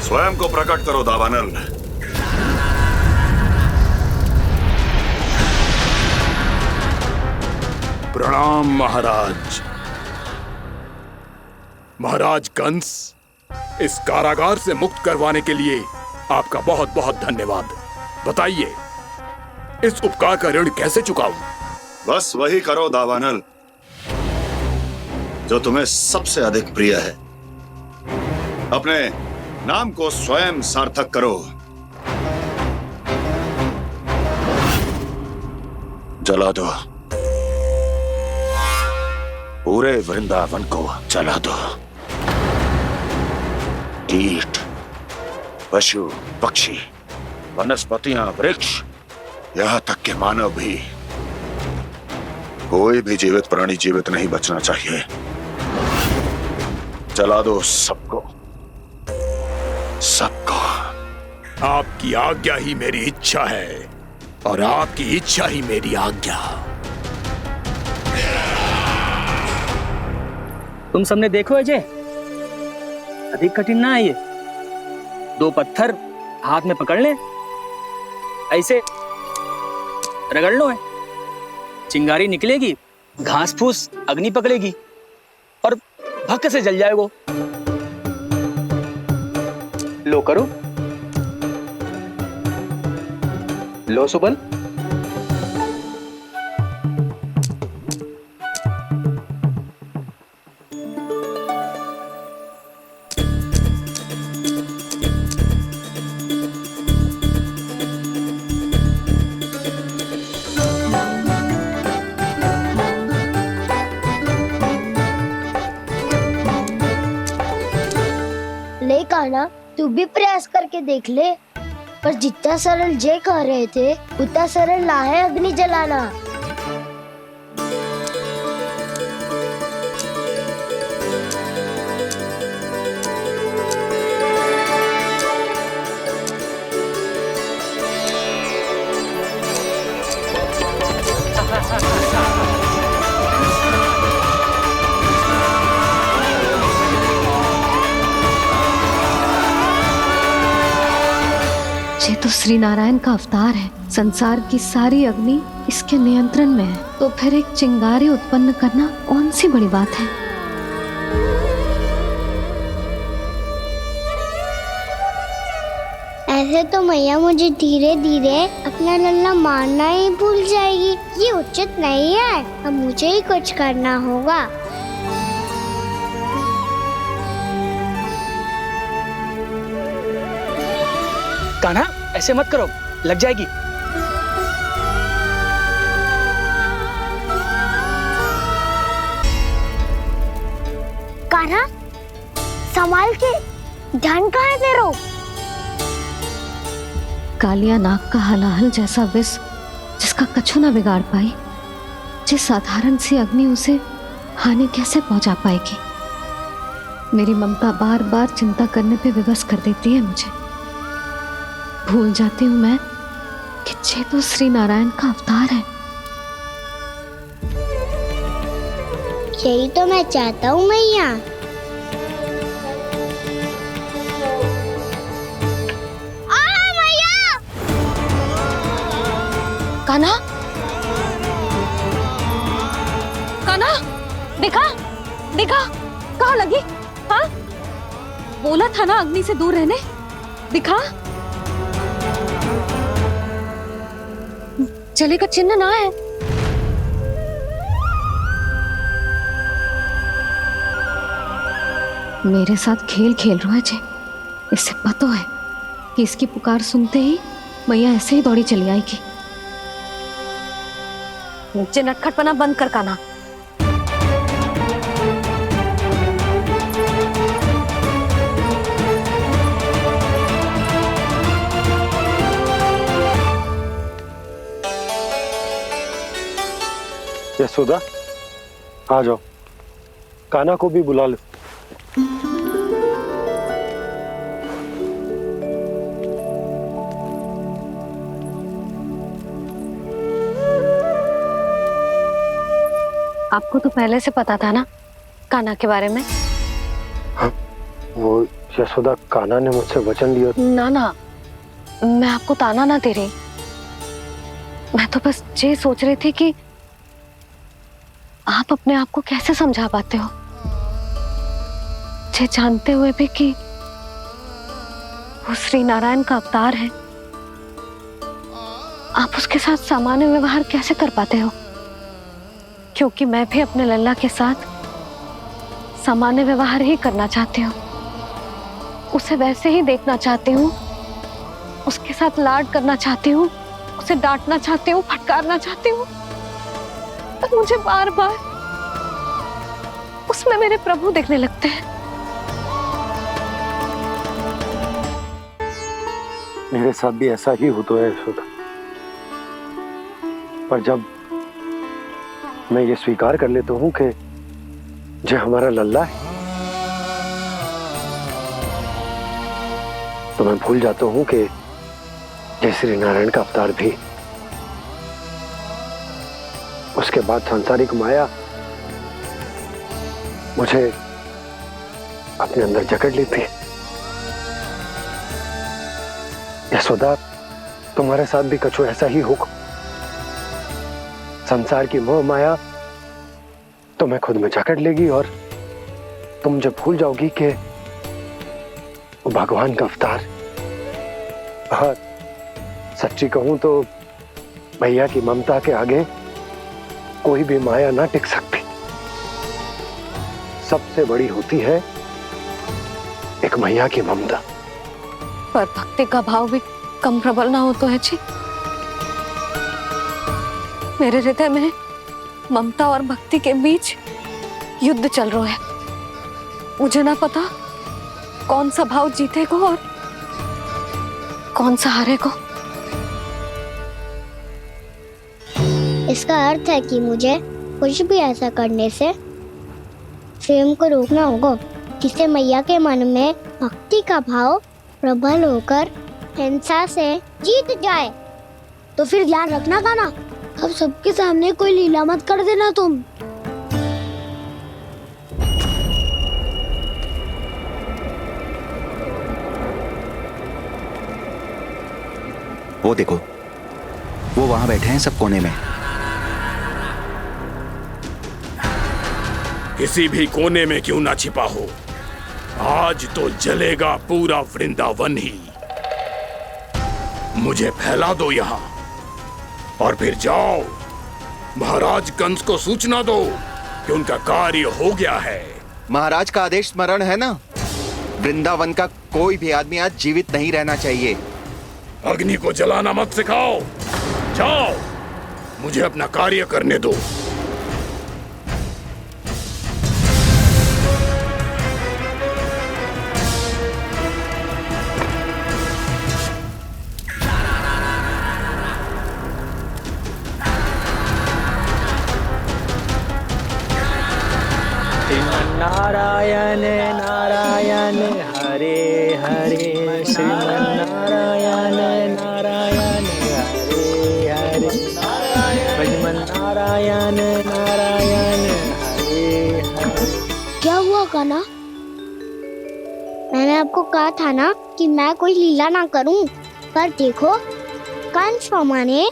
स्वयं को प्रकट करो दावानल। प्रणाम महाराज। महाराज कंस, इस कारागार से मुक्त करवाने के लिए आपका बहुत बहुत धन्यवाद। बताइए, इस उपकार का ऋण कैसे चुकाऊं? बस वही करो दावानल जो तुम्हें सबसे अधिक प्रिय है। अपने नाम को स्वयं सार्थक करो। जला दो, पूरे वृंदावन को जला दो। कीट, पशु, पक्षी, वनस्पतियां, वृक्ष, यहां तक के मानव भी, कोई भी जीवित प्राणी जीवित नहीं बचना चाहिए। जला दो सबको, सबको। आपकी आज्ञा ही मेरी इच्छा है और आपकी इच्छा ही मेरी आज्ञा। तुम सबने देखो अजय, अधिक कठिन ना है ये। 2 पत्थर हाथ में पकड़ ले, ऐसे रगड़ लो है, चिंगारी निकलेगी, घास फूस अग्नि पकड़ेगी और भक्क से जल जाए वो। लो करो, लो सुबल। ले कान्हा, तू भी प्रयास करके देख ले। पर जितना सरल जय कह रहे थे उतना सरल ना है अग्नि जलाना। ये तो श्री नारायण का अवतार है। संसार की सारी अग्नि इसके नियंत्रण में है, तो फिर एक चिंगारी उत्पन्न करना कौन सी बड़ी बात है। ऐसे तो मैया मुझे धीरे धीरे अपना लल्ला मारना ही भूल जाएगी। ये उचित नहीं है, अब मुझे ही कुछ करना होगा। कान्हा, ऐसे मत करो, लग जाएगी। कान्हा, संभाल के, ध्यान कहाँ है तेरा? कालिया नाग का हलाहल जैसा विष जिसका कछु ना बिगाड़ पाई, जिस साधारण सी अग्नि उसे हानि कैसे पहुंचा पाएगी। मेरी ममता बार बार चिंता करने पे विवश कर देती है मुझे। भूल जाती हूँ मैं कि ये तो श्री नारायण का अवतार है। यही तो मैं चाहता हूँ मैया। कान्हा, कान्हा, दिखा, दिखा, कहाँ लगी? हाँ, बोला था ना अग्नि से दूर रहने। दिखा, जले का चिन्ह ना है। मेरे साथ खेल खेल रहा है जे। इससे पता है कि इसकी पुकार सुनते ही मैया ऐसे ही दौड़ी चली आएगी। मुझे नटखटपना बंद कर कान्हा। यशोदा, आ जाओ, कान्हा को भी बुला लो। आपको तो पहले से पता था ना कान्हा के बारे में? हाँ, वो यशोदा, कान्हा ने मुझसे वचन लिया। ना ना, मैं आपको ताना ना दे रही। मैं तो बस ये सोच रही थी कि आप अपने आप को कैसे समझा पाते हो, ये जानते हुए भी कि वो श्री नारायण का अवतार है? आप उसके साथ सामान्य व्यवहार कैसे कर पाते हो? क्योंकि मैं भी अपने लल्ला के साथ सामान्य व्यवहार ही करना चाहती हूँ, उसे वैसे ही देखना चाहती हूँ, उसके साथ लाड करना चाहती हूँ, उसे डांटना चाहती हूँ, फटकारना चाहती हूँ, पर मुझे बार बार उसमें मेरे प्रभु दिखने लगते हैं। मेरे साथ भी ऐसा ही होता है यशोदा, पर जब मैं ये स्वीकार कर लेता हूँ कि जो हमारा लल्ला है, तो मैं भूल जाता हूँ कि जय श्री नारायण का अवतार भी। उसके बाद सांसारिक माया मुझे अपने अंदर जकड़ लेती है। यशोदा, तुम्हारे साथ भी कछु ऐसा ही होगा। संसार की मोह माया तुम्हें खुद में जकड़ लेगी और तुम जब भूल जाओगी कि वो भगवान का अवतार। और सच्ची कहूं तो भैया की ममता के आगे कोई भी माया ना टिक सकती। सबसे बड़ी होती है एक मैया की ममता। पर भक्ति का भाव भी कम प्रबल ना हो तो है जी। मेरे हृदय में ममता और भक्ति के बीच युद्ध चल रहा है। मुझे ना पता कौन सा भाव जीतेगा और कौन सा हारेगा। इसका अर्थ है कि मुझे कुछ भी ऐसा करने से स्वयं को रोकना होगा जिससे मैया के मन में भक्ति का भाव प्रबल होकर हिंसा से जीत जाए। तो फिर ध्यान रखना कान्हा, अब सबके सामने कोई लीला मत कर देना तुम। वो देखो, वो वहां बैठे हैं सब कोने में। किसी भी कोने में क्यों ना छिपा हो, आज तो जलेगा पूरा वृंदावन ही। मुझे फैला दो यहां और फिर जाओ महाराज कंस को सूचना दो कि उनका कार्य हो गया है। महाराज का आदेश स्मरण है ना, वृंदावन का कोई भी आदमी आज जीवित नहीं रहना चाहिए। अग्नि को जलाना मत सिखाओ, जाओ मुझे अपना कार्य करने दो। नारायण नारायण हरे हरे, श्रीमन्नारायण नारायण हरे हरे, भजमन नारायण नारायण हरे हरे। क्या हुआ कान्हा? मैंने आपको कहा था ना कि मैं कोई लीला ना करूं, पर देखो कंस मामा ने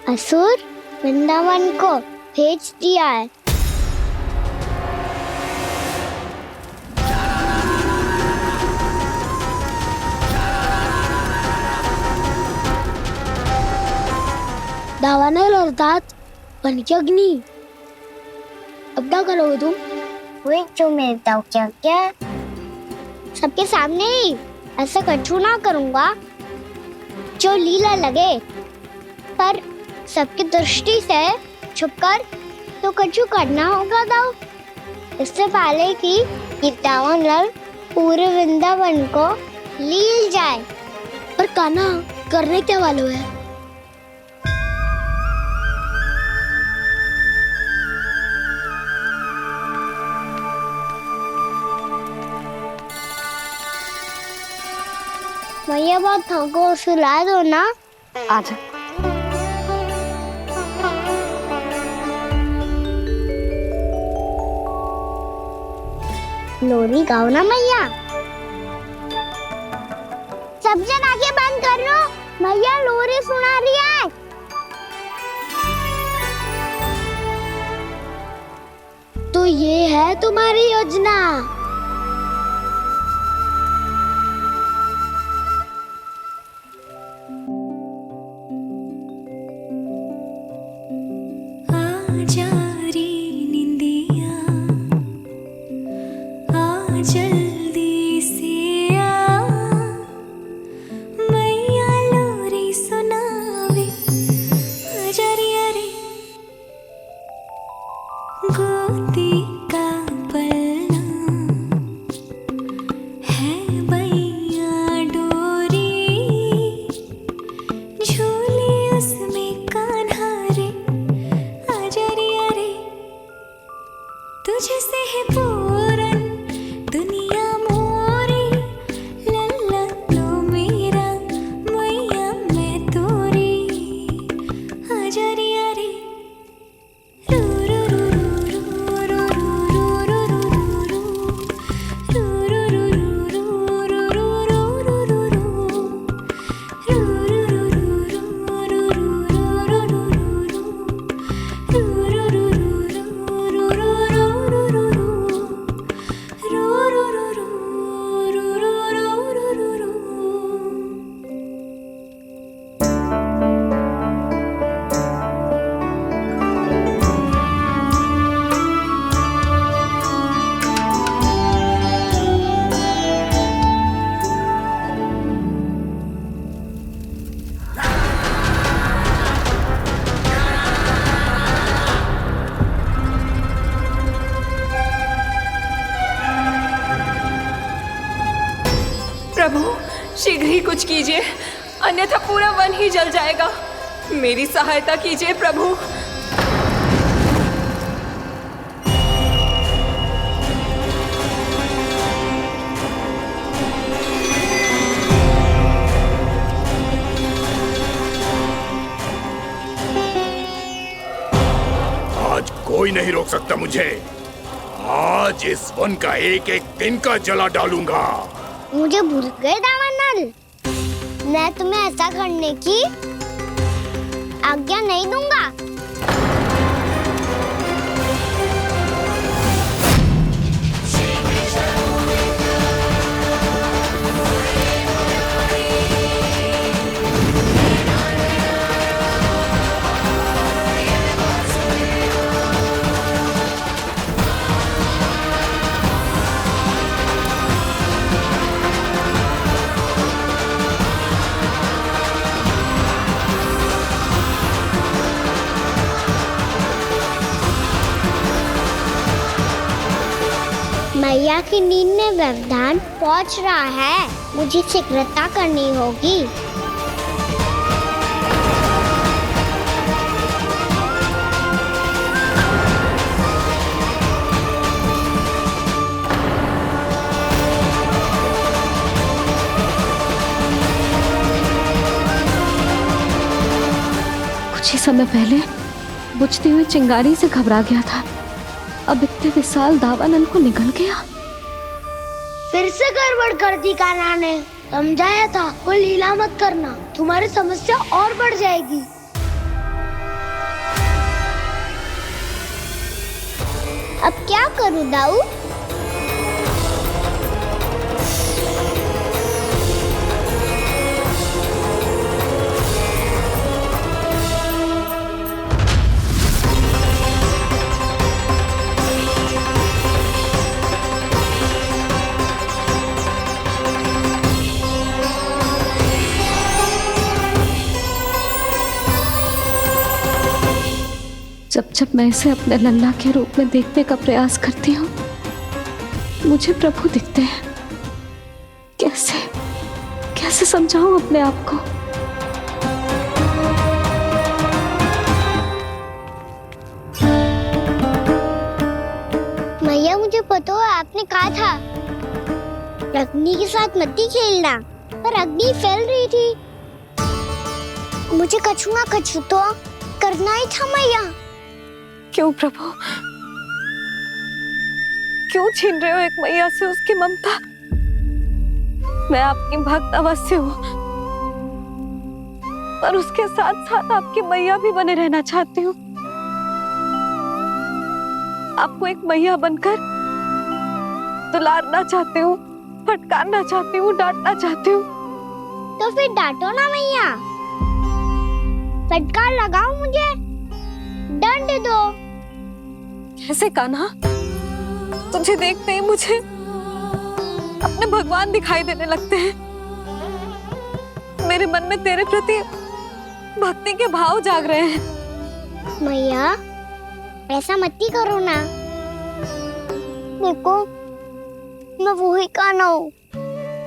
असुर वृंदावन को भेज दिया है। दावानल अर्थात बन की अग्नि। अब क्या करोगे तुम? वही जो मेरे दाव क्या सबके सामने ही ऐसा कछु ना करूंगा जो लीला लगे, पर सबकी दृष्टि से छुपकर तो कछु करना होगा दाव। इससे पहले कि ये दावानल पूरे वृंदावन को लील जाए। पर कान्हा करने क्या वालों है? भैया बहुत थको, सुला दो ना। आजा। लोरी गाओ ना मैया। सब जन आंखें बंद कर लो, मैया लोरी सुना रही है। है तुम्हारी योजना। आजा रे निंदिया, आ जल्दी से आ, मैया लोरी सुनावे, आजा रे अरे गोदी का पलना है बैया डोरी, झूले उसमें कान्हा रे, आजा रे अरे तुझसे है पूरन दुनिया मोरी, लल्ला तू मेरा मैया मैं तोरी, आजा रे अरे रू रू रू रू रू रू रू रू रू प्रभु शीघ्र ही कुछ कीजिए, अन्यथा पूरा वन ही जल जाएगा। मेरी सहायता कीजिए प्रभु। आज कोई नहीं रोक सकता मुझे। आज इस वन का एक एक दिन का जला डालूंगा। मुझे भूल गए दावानल, मैं तुम्हें ऐसा करने की आज्ञा नहीं दूंगा। मैया की नींद में व्यवधान पहुंच रहा है, मुझे शीघ्रता करनी होगी। कुछ ही समय पहले बुझती हुई चिंगारी से घबरा गया था, अब इतने विशाल दावानल को निगल गया। फिर से गड़बड़ कर दी कान्हा ने। समझाया था कोई लीला मत करना, तुम्हारी समस्या और बढ़ जाएगी। अब क्या करूं दाऊ? जब जब मैं इसे अपने लल्ला के रूप में देखने का प्रयास करती हूँ, मुझे प्रभु दिखते हैं। कैसे कैसे समझाऊं अपने आप को? मैया मुझे पता है आपने कहा था अग्नि के साथ मत ही खेलना, पर अग्नि फैल रही थी। मुझे कछुआ कछु तो करना ही था मैया। क्यों प्रभु, क्यों छीन रहे हो एक मैया से उसकी ममता? मैं आपकी भक्त अवश्य हूँ, पर उसके साथ साथ आपकी मैया भी बने रहना चाहती हूँ। आपको एक मैया बनकर दुलारना चाहती हूँ, फटकारना चाहती हूँ, डांटना चाहती हूँ। तो फिर डांटो ना मैया, फटकार लगाओ, मुझे दंड दो। कैसे कान्हा? तुझे देखते ही मुझे अपने भगवान दिखाई देने लगते हैं। मेरे मन में तेरे प्रति भक्ति के भाव जाग रहे हैं। मैया ऐसा मत ही करो ना। देखो मैं वही कान्हा हूँ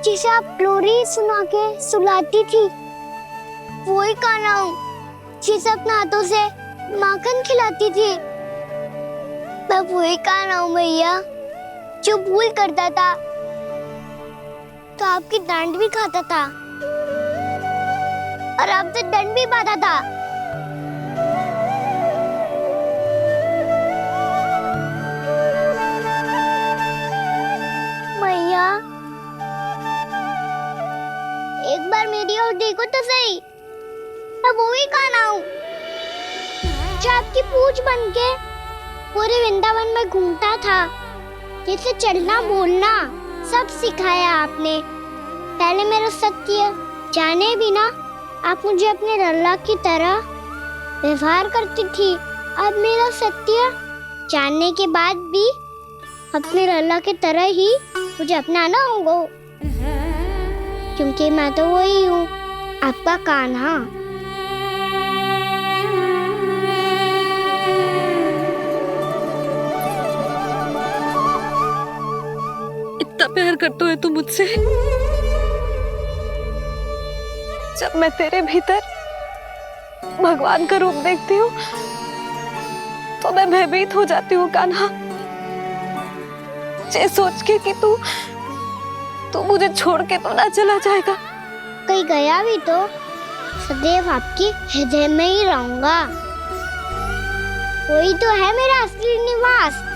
जिसे आप लोरी सुना के सुलाती थी। वही कान्हा हूँ जिसे अपने हाथों से माखन खिलाती थी। मैं वही कान्हा हूँ मैया जो भूल करता था तो आपकी डांट भी खाता था और आपसे दंड भी पाता था। मैया एक बार मेरी ओर देखो तो सही, मैं वो ही कान्हा हूँ जो आपकी पूछ बनके पूरे वृंदावन में घूमता था। जैसे चलना बोलना सब सिखाया आपने। पहले मेरा सत्य जाने बिना आप मुझे अपने लल्ला की तरह व्यवहार करती थी। अब मेरा सत्य जानने के बाद भी अपने लल्ला की तरह ही मुझे अपनाना होगा, क्योंकि मैं तो वही हूँ, आपका कान्हा। इतना प्यार करते हो तुम मुझसे? जब मैं तेरे भीतर भगवान का रूप देखती हूँ तो मैं भयभीत हो जाती हूँ कान्हा। ये सोच के कि तू मुझे छोड़ के तो ना चला जाएगा। कहीं गया भी तो सदैव आपके हृदय में ही रहूंगा। वही तो है मेरा असली निवास।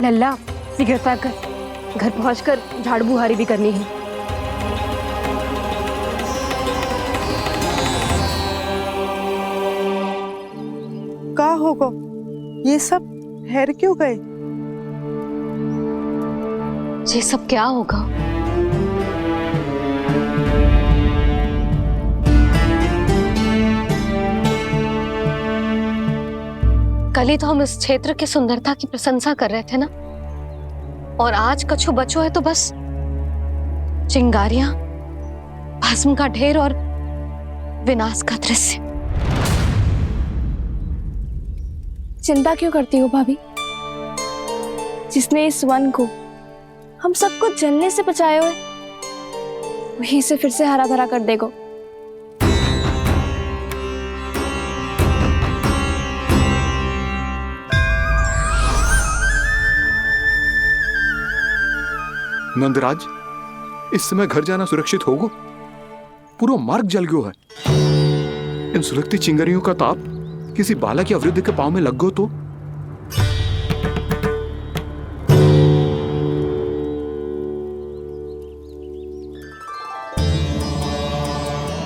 लल्ला सिगरेट पैक कर, घर पहुंचकर झाड़ू बुहारी भी करनी है। का होगा? ये सब ठहर क्यों गए? ये सब क्या होगा? कल ही तो हम इस क्षेत्र की सुंदरता की प्रशंसा कर रहे थे ना, और आज कछु बचो है तो बस चिंगारियां, भस्म का ढेर और विनाश का दृश्य। चिंता क्यों करती हो भाभी? जिसने इस वन को, हम सबको जलने से बचाए हुए, वहीं से फिर से हरा भरा कर देगा। नंदराज, इस समय घर जाना सुरक्षित होगो? पूरा मार्ग जल गयो है। इन सुलगती चिंगरियों का ताप किसी बालक या वृद्ध के पांव में लग गो तो?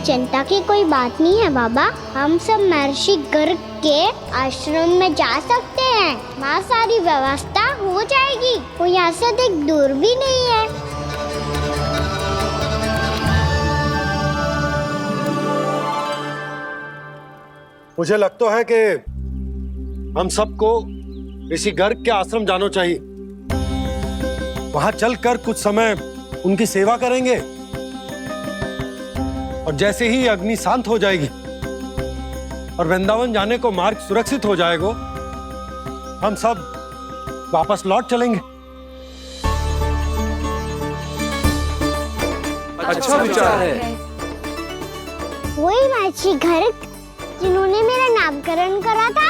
चिंता की कोई बात नहीं है बाबा, हम सब महर्षि गर्ग के आश्रम में जा सकते हैं। वहाँ सारी व्यवस्था हो जाएगी, वो यहाँ से अधिक दूर भी नहीं है। मुझे लगता है कि हम सबको ऋषि गर्ग के आश्रम जाना चाहिए। वहां चलकर कुछ समय उनकी सेवा करेंगे और जैसे ही अग्नि शांत हो जाएगी और वृंदावन जाने को मार्ग सुरक्षित हो जाएगा, हम सब वापस लौट चलेंगे। अच्छा विचार है। वही महर्षि गर्ग जिन्होंने मेरा नामकरण करा था।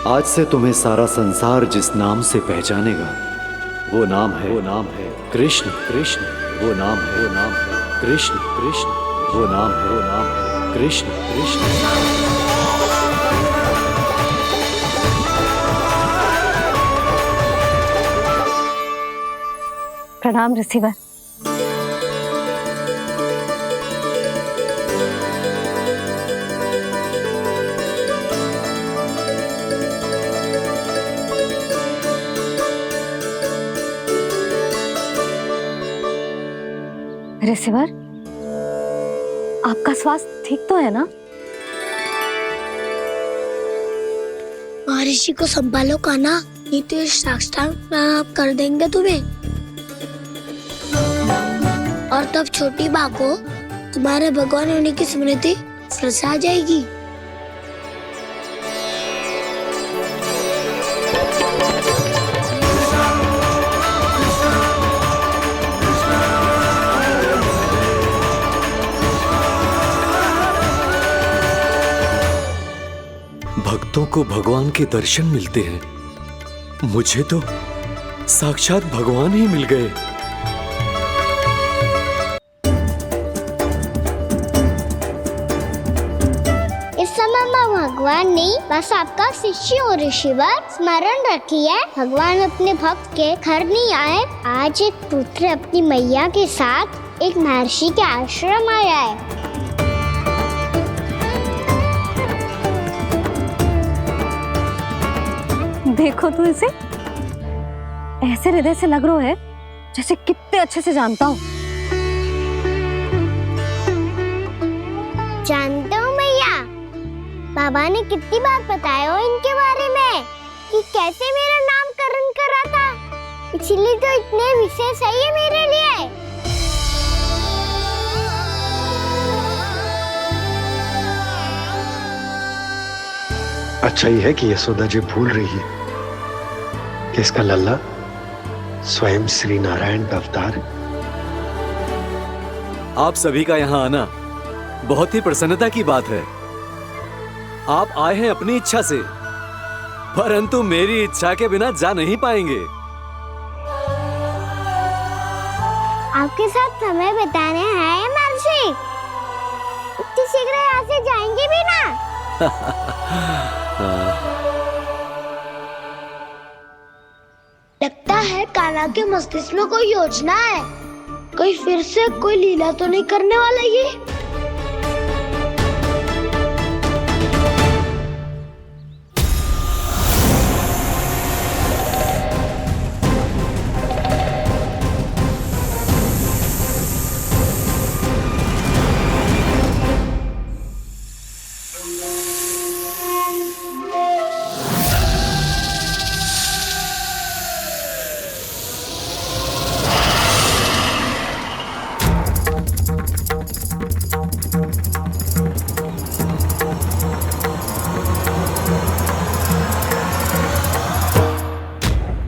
आज से तुम्हें सारा संसार जिस नाम से पहचानेगा वो नाम है कृष्ण। कृष्ण वो नाम है कृष्ण। कृष्ण वो नाम है कृष्ण। कृष्ण प्रणाम ऋषिवर। ऋषिवर, आपका स्वास्थ्य ठीक तो है ना? महर्षि को संभालो कान्हा, नहीं तो ये साक्षात कर देंगे तुम्हें। और तब छोटी बा को तुम्हारे भगवान होने की स्मृति फिर से आ जाएगी। भक्तों को भगवान के दर्शन मिलते हैं, मुझे तो साक्षात भगवान ही मिल गए। इस समय मैं भगवान नहीं, बस आपका शिष्य हूँ ऋषिवर। स्मरण रखिए, भगवान अपने भक्त के घर नहीं आए। आज एक पुत्र अपनी मैया के साथ एक महर्षि के आश्रम आया है। देखो तो इसे, ऐसे हृदय से लग रहा है जैसे कितने अच्छे से जानता हूँ। जानते हो मैया, बाबा ने कितनी बार बताया हो इनके बारे में कि कैसे मेरा नामकरण करा था, इसीलिए तो इतने विशेष है ये मेरे लिए। अच्छा ही है कि यशोदा जी भूल रही है कि इसका लल्ला स्वयं श्री नारायण का अवतार। आप सभी का यहाँ आना बहुत ही प्रसन्नता की बात है। आप आए हैं अपनी इच्छा से, परंतु मेरी इच्छा के बिना जा नहीं पाएंगे। आपके साथ समय बिताने हैं महर्षि, इतनी शीघ्र यहाँ से जाएंगे भी ना? लगता है कान्हा के मस्तिष्क में कोई योजना है। कोई फिर से कोई लीला तो नहीं करने वाला ये?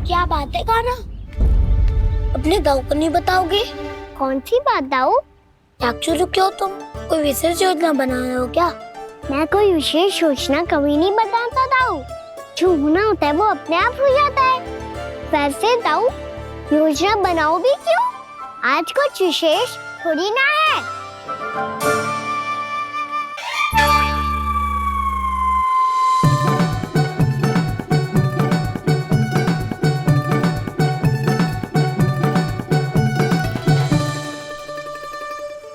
क्या बात है कान्हा? अपने दाऊ को नहीं बताओगे? कौन सी बात दाऊ? याक्षुरु क्यों तुम? कोई विशेष योजना बना रहे हो क्या? मैं कोई विशेष योजना कभी नहीं बताता दाऊ। जो होना होता है वो अपने आप हो जाता है। वैसे दाऊ योजना बनाओ भी क्यों? आज कुछ विशेष थोड़ी ना है।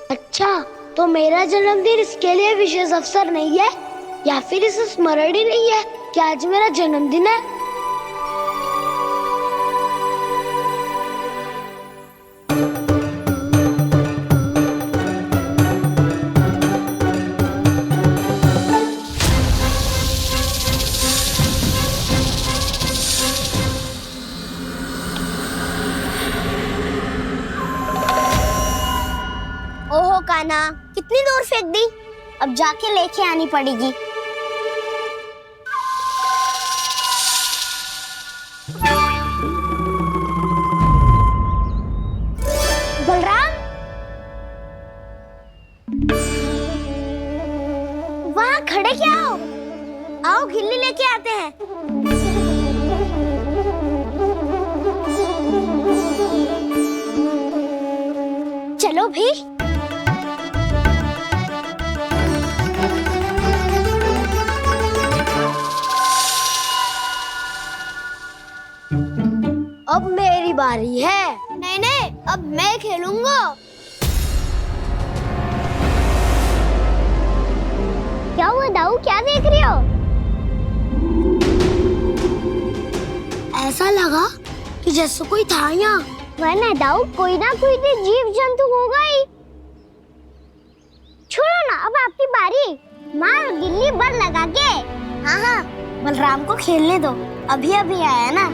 अच्छा, तो मेरा जन्मदिन इसके लिए विशेष अवसर नहीं है, या फिर इसे स्मरण ही नहीं है कि आज मेरा जन्मदिन है? ओहो कान्हा, कितनी दूर फेंक दी? अब जाके लेके आनी पड़ेगी। बलराम, वहाँ खड़े क्या हो? आओ गिल्ली लेके आते हैं। चलो भी। अब मेरी बारी है। नहीं नहीं, अब मैं खेलूंगा। क्या हुआ दाऊ, क्या देख रही हो? ऐसा लगा कि जैसे कोई था यहाँ। वरना दाऊ कोई ना कोई तो जीव जंतु होगा ही। छोड़ो ना, अब आपकी बारी। मार गिल्ली बर लगा के। हाँ हाँ, बलराम को खेलने दो, अभी अभी आया ना।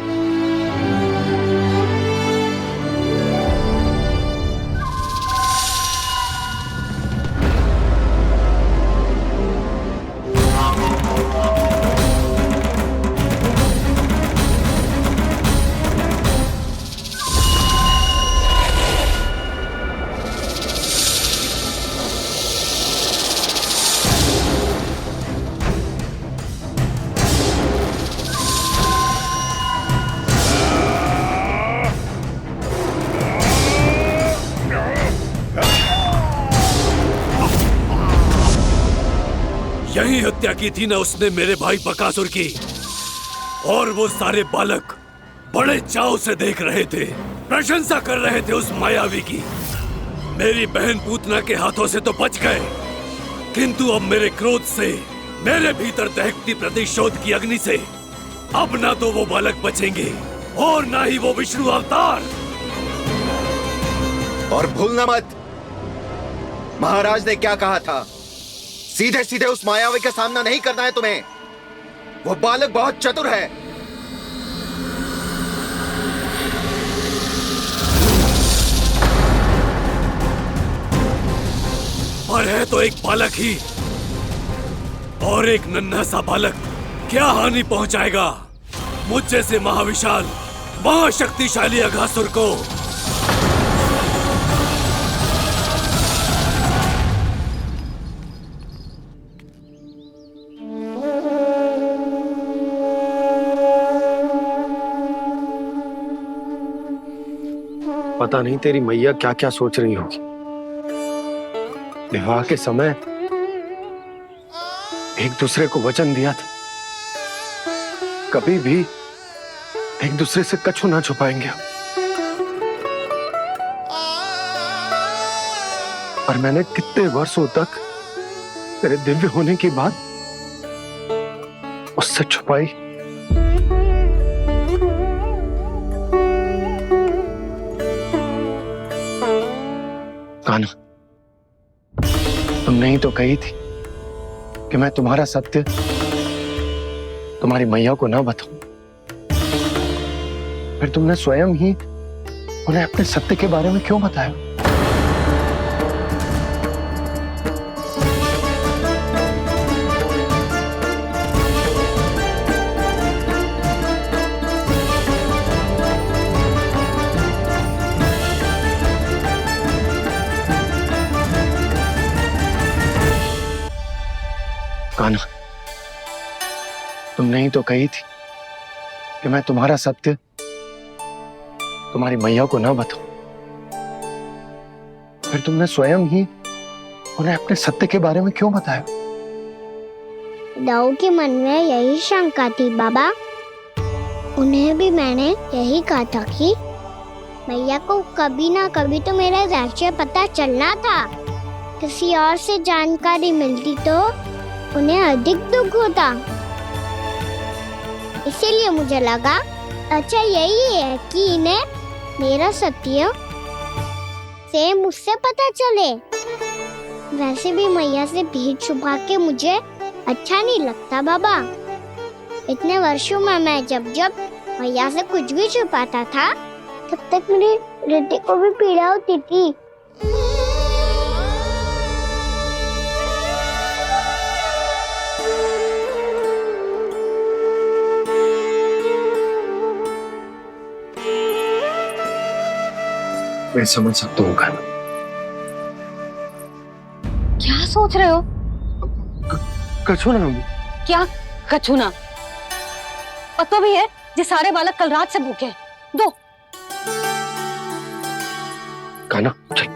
यही हत्या की थी ना उसने मेरे भाई बकासुर की, और वो सारे बालक बड़े चाव से देख रहे थे, प्रशंसा कर रहे थे उस मायावी की। मेरी बहन पूतना के हाथों से तो बच गए, किंतु अब मेरे क्रोध से, मेरे भीतर दहकती प्रतिशोध की अग्नि से अब ना तो वो बालक बचेंगे और ना ही वो विष्णु अवतार। और भूलना मत, महाराज ने क्या कहा था, सीधे सीधे उस मायावी का सामना नहीं करना है तुम्हें। वो बालक बहुत चतुर है। पर है तो एक बालक ही, और एक नन्हा सा बालक क्या हानि पहुंचाएगा मुझ जैसे महाविशाल महाशक्तिशाली अघासुर को। पता नहीं तेरी मैया क्या क्या सोच रही होगी। विवाह के समय एक दूसरे को वचन दिया था, कभी भी एक दूसरे से कछु ना छुपाएंगे। और मैंने कितने वर्षों तक तेरे दिव्य होने की बात उससे छुपाई। कान्हा, तुमने ही तो कही थी कि मैं तुम्हारा सत्य तुम्हारी मैया को ना बताऊं। फिर तुमने स्वयं ही उन्हें अपने सत्य के बारे में क्यों बताया? कान्हा, तुमने ही तो कही थी कि मैं तुम्हारा सत्य तुम्हारी मैया को ना बताऊं। फिर तुमने स्वयं ही उन्हें अपने सत्य के बारे में क्यों बताया? दाऊ के मन में यही शंका थी बाबा। उन्हें भी मैंने यही कहा था कि मैया को कभी ना कभी तो मेरा रहस्य पता चलना था। किसी और से जानकारी मिलती तो उन्हें अधिक दुख होता। इसीलिए मुझे लगा अच्छा यही है कि इन्हें मेरा सत्य से मुझसे पता चले। वैसे भी मैया से भेद छुपा के मुझे अच्छा नहीं लगता बाबा। इतने वर्षों में मैं जब जब मैया से कुछ भी छुपाता था तब तक मेरे हृदय को भी पीड़ा होती थी। मैं समझ सकता हूँ कान्हा। क्या सोच रहे हो? कछु ना। क्या कछु ना? पता भी है ये सारे बालक कल रात से भूखे हैं। दो। कान्हा चल।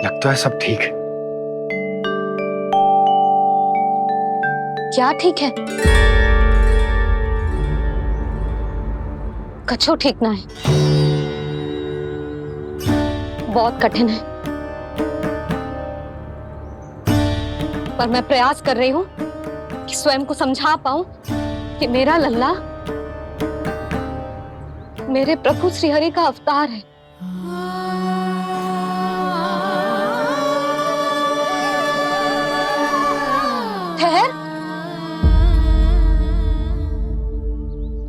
लगता है सब ठीक है। क्या ठीक है? कछु ठीक ना है। बहुत कठिन है, पर मैं प्रयास कर रही हूं कि स्वयं को समझा पाऊं कि मेरा लल्ला मेरे प्रभु श्रीहरि का अवतार है। ठहर,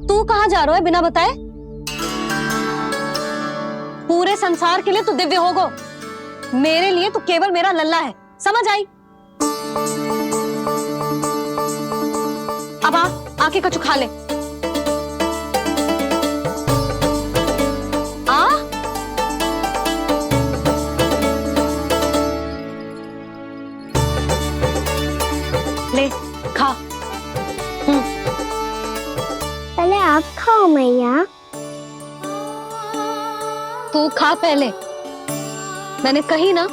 तू कहाँ जा रहा है बिना बताए? पूरे संसार के लिए तू दिव्य होगो, मेरे लिए तू केवल मेरा लल्ला है। समझ आई? अब आके कछु खा ले। ले खा। पहले आप खाओ मैया। तू खा पहले। मैंने कही ना,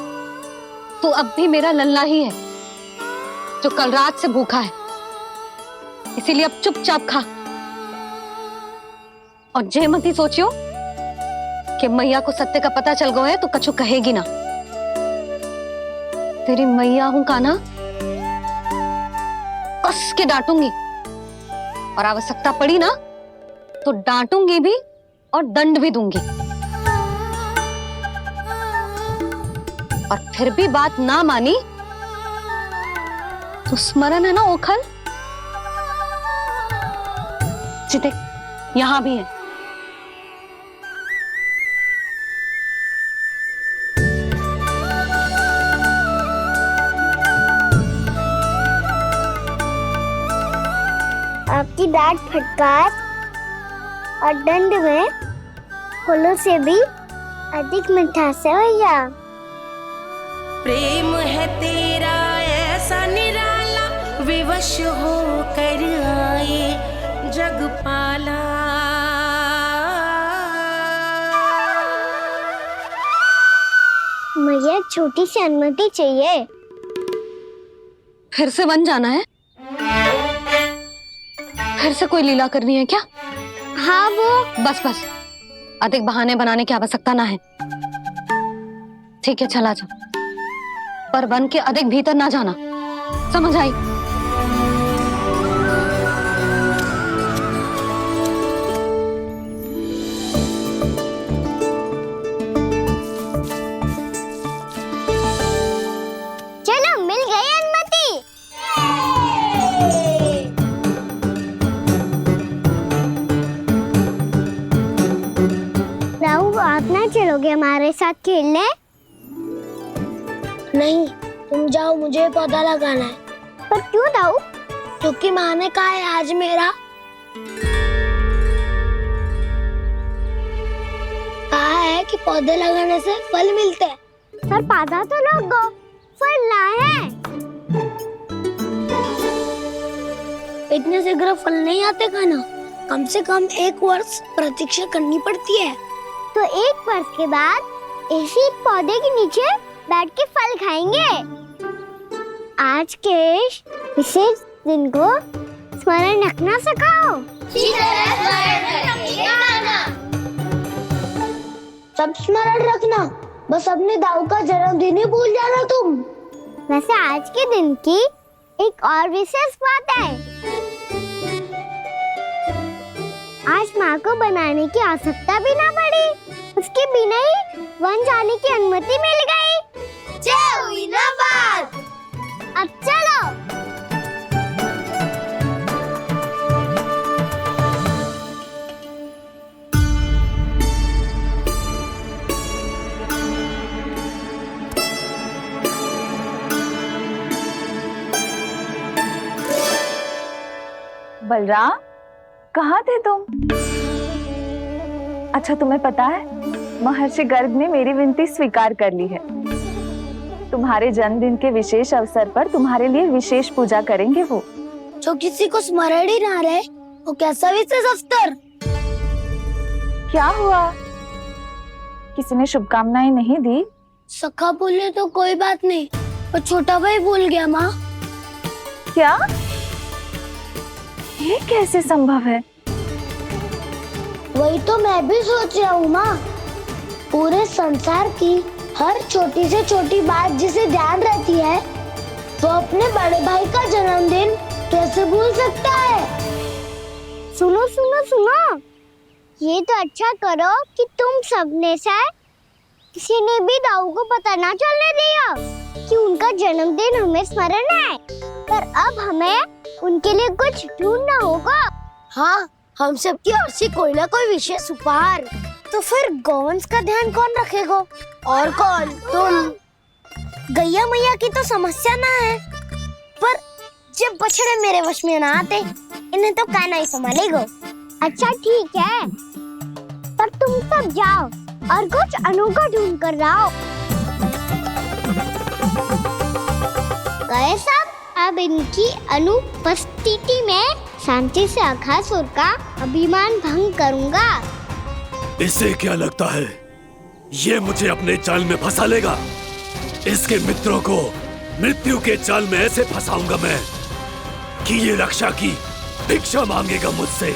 तू अब भी मेरा लल्ला ही है जो कल रात से भूखा है। इसीलिए अब चुपचाप खा। और जे मत ही सोचियो कि मैया को सत्य का पता चल गया है तो कछु कहेगी ना। तेरी मैया हूं कान्हा, कस के डांटूंगी और आवश्यकता पड़ी ना तो डांटूंगी भी और दंड भी दूंगी। और फिर भी बात ना मानी तो स्मरण है ना ओखल? देख, यहां भी है। आपकी डांट फटकार और दंड में फूलों से भी अधिक मिठास है भैया। प्रेम है तेरा ऐसा निराला, विवश हो कर आए जग पाला। छोटी सी अनुमति चाहिए। फिर से वन जाना है? फिर से कोई लीला करनी है क्या? हाँ वो। बस बस, अधिक बहाने बनाने की आवश्यकता ना है। ठीक है चला जा, पर वन के अधिक भीतर ना जाना, समझ आई? चलो मिल गई अनुमति। राहु, आप ना चलोगे हमारे साथ खेलने? नहीं, तुम जाओ, मुझे पौधा लगाना है। पर क्यों राहु? क्योंकि माँ ने कहा है आज मेरा कहा है कि पौधे लगाने से फल मिलते हैं। पर पौधा तो लगो, फल ना है। इतने शीघ्र फल नहीं आते खाना, कम से कम 1 वर्ष प्रतीक्षा करनी पड़ती है। तो 1 वर्ष के बाद इसी पौधे के नीचे बैठ के फल खाएंगे। आज के विशेष दिन को स्मरण रखना सिखाओ। सब स्मरण रखना, बस अपने दाऊ का जन्मदिन ही भूल जाना तुम। वैसे आज के दिन की एक और विशेष बात है। आज माँ को बनाने की आवश्यकता भी ना पड़ी, उसके बिना ही वन जाने की अनुमति मिल गई। जय हुई ना बात। अब चलो। बलराम, कहाँ थे तुम? अच्छा, तुम्हें पता है महर्षि गर्ग ने मेरी विनती स्वीकार कर ली है। तुम्हारे जन्मदिन के विशेष अवसर पर तुम्हारे लिए विशेष पूजा करेंगे वो। जो किसी को स्मरण ही ना रहे, वो कैसा विशेष अवसर? क्या हुआ? किसी ने शुभकामनाएं नहीं दी? सखा बोले तो कोई बात नहीं, पर छोटा भाई भूल गया माँ। क्या? ये कैसे संभव है? वही तो मैं भी सोच रहा हूँ माँ। पूरे संसार की हर छोटी से छोटी बात जिसे ध्यान रहती है, वो अपने बड़े भाई का जन्मदिन कैसे भूल सकता है? सुनो सुनो सुनो, ये तो अच्छा करो कि तुम सबने से किसी ने भी दाऊ को पता ना चलने दिया कि उनका जन्मदिन हमें स्मरण है। पर अब हमें उनके लिए कुछ ढूंढना होगा। हाँ, हम सबकी ओर से कोई ना कोई विशेष उपहार। तो फिर गोवंश का ध्यान कौन रखेगा? और कौन? तुम। गैया मैया की तो समस्या ना है, पर जब बछड़े मेरे वश में ना आते, इन्हें तो कान्हा ही संभालेगा। अच्छा ठीक है, पर तुम सब जाओ और कुछ अनोखा ढूंढ कर लाओ। गए सब? अब इनकी अनुपस्थिति में शांति से अघासुर का अभिमान भंग करूंगा। इसे क्या लगता है ये मुझे अपने जाल में फंसा लेगा? इसके मित्रों को मृत्यु के जाल में ऐसे फंसाऊंगा मैं कि ये रक्षा की भिक्षा मांगेगा मुझसे।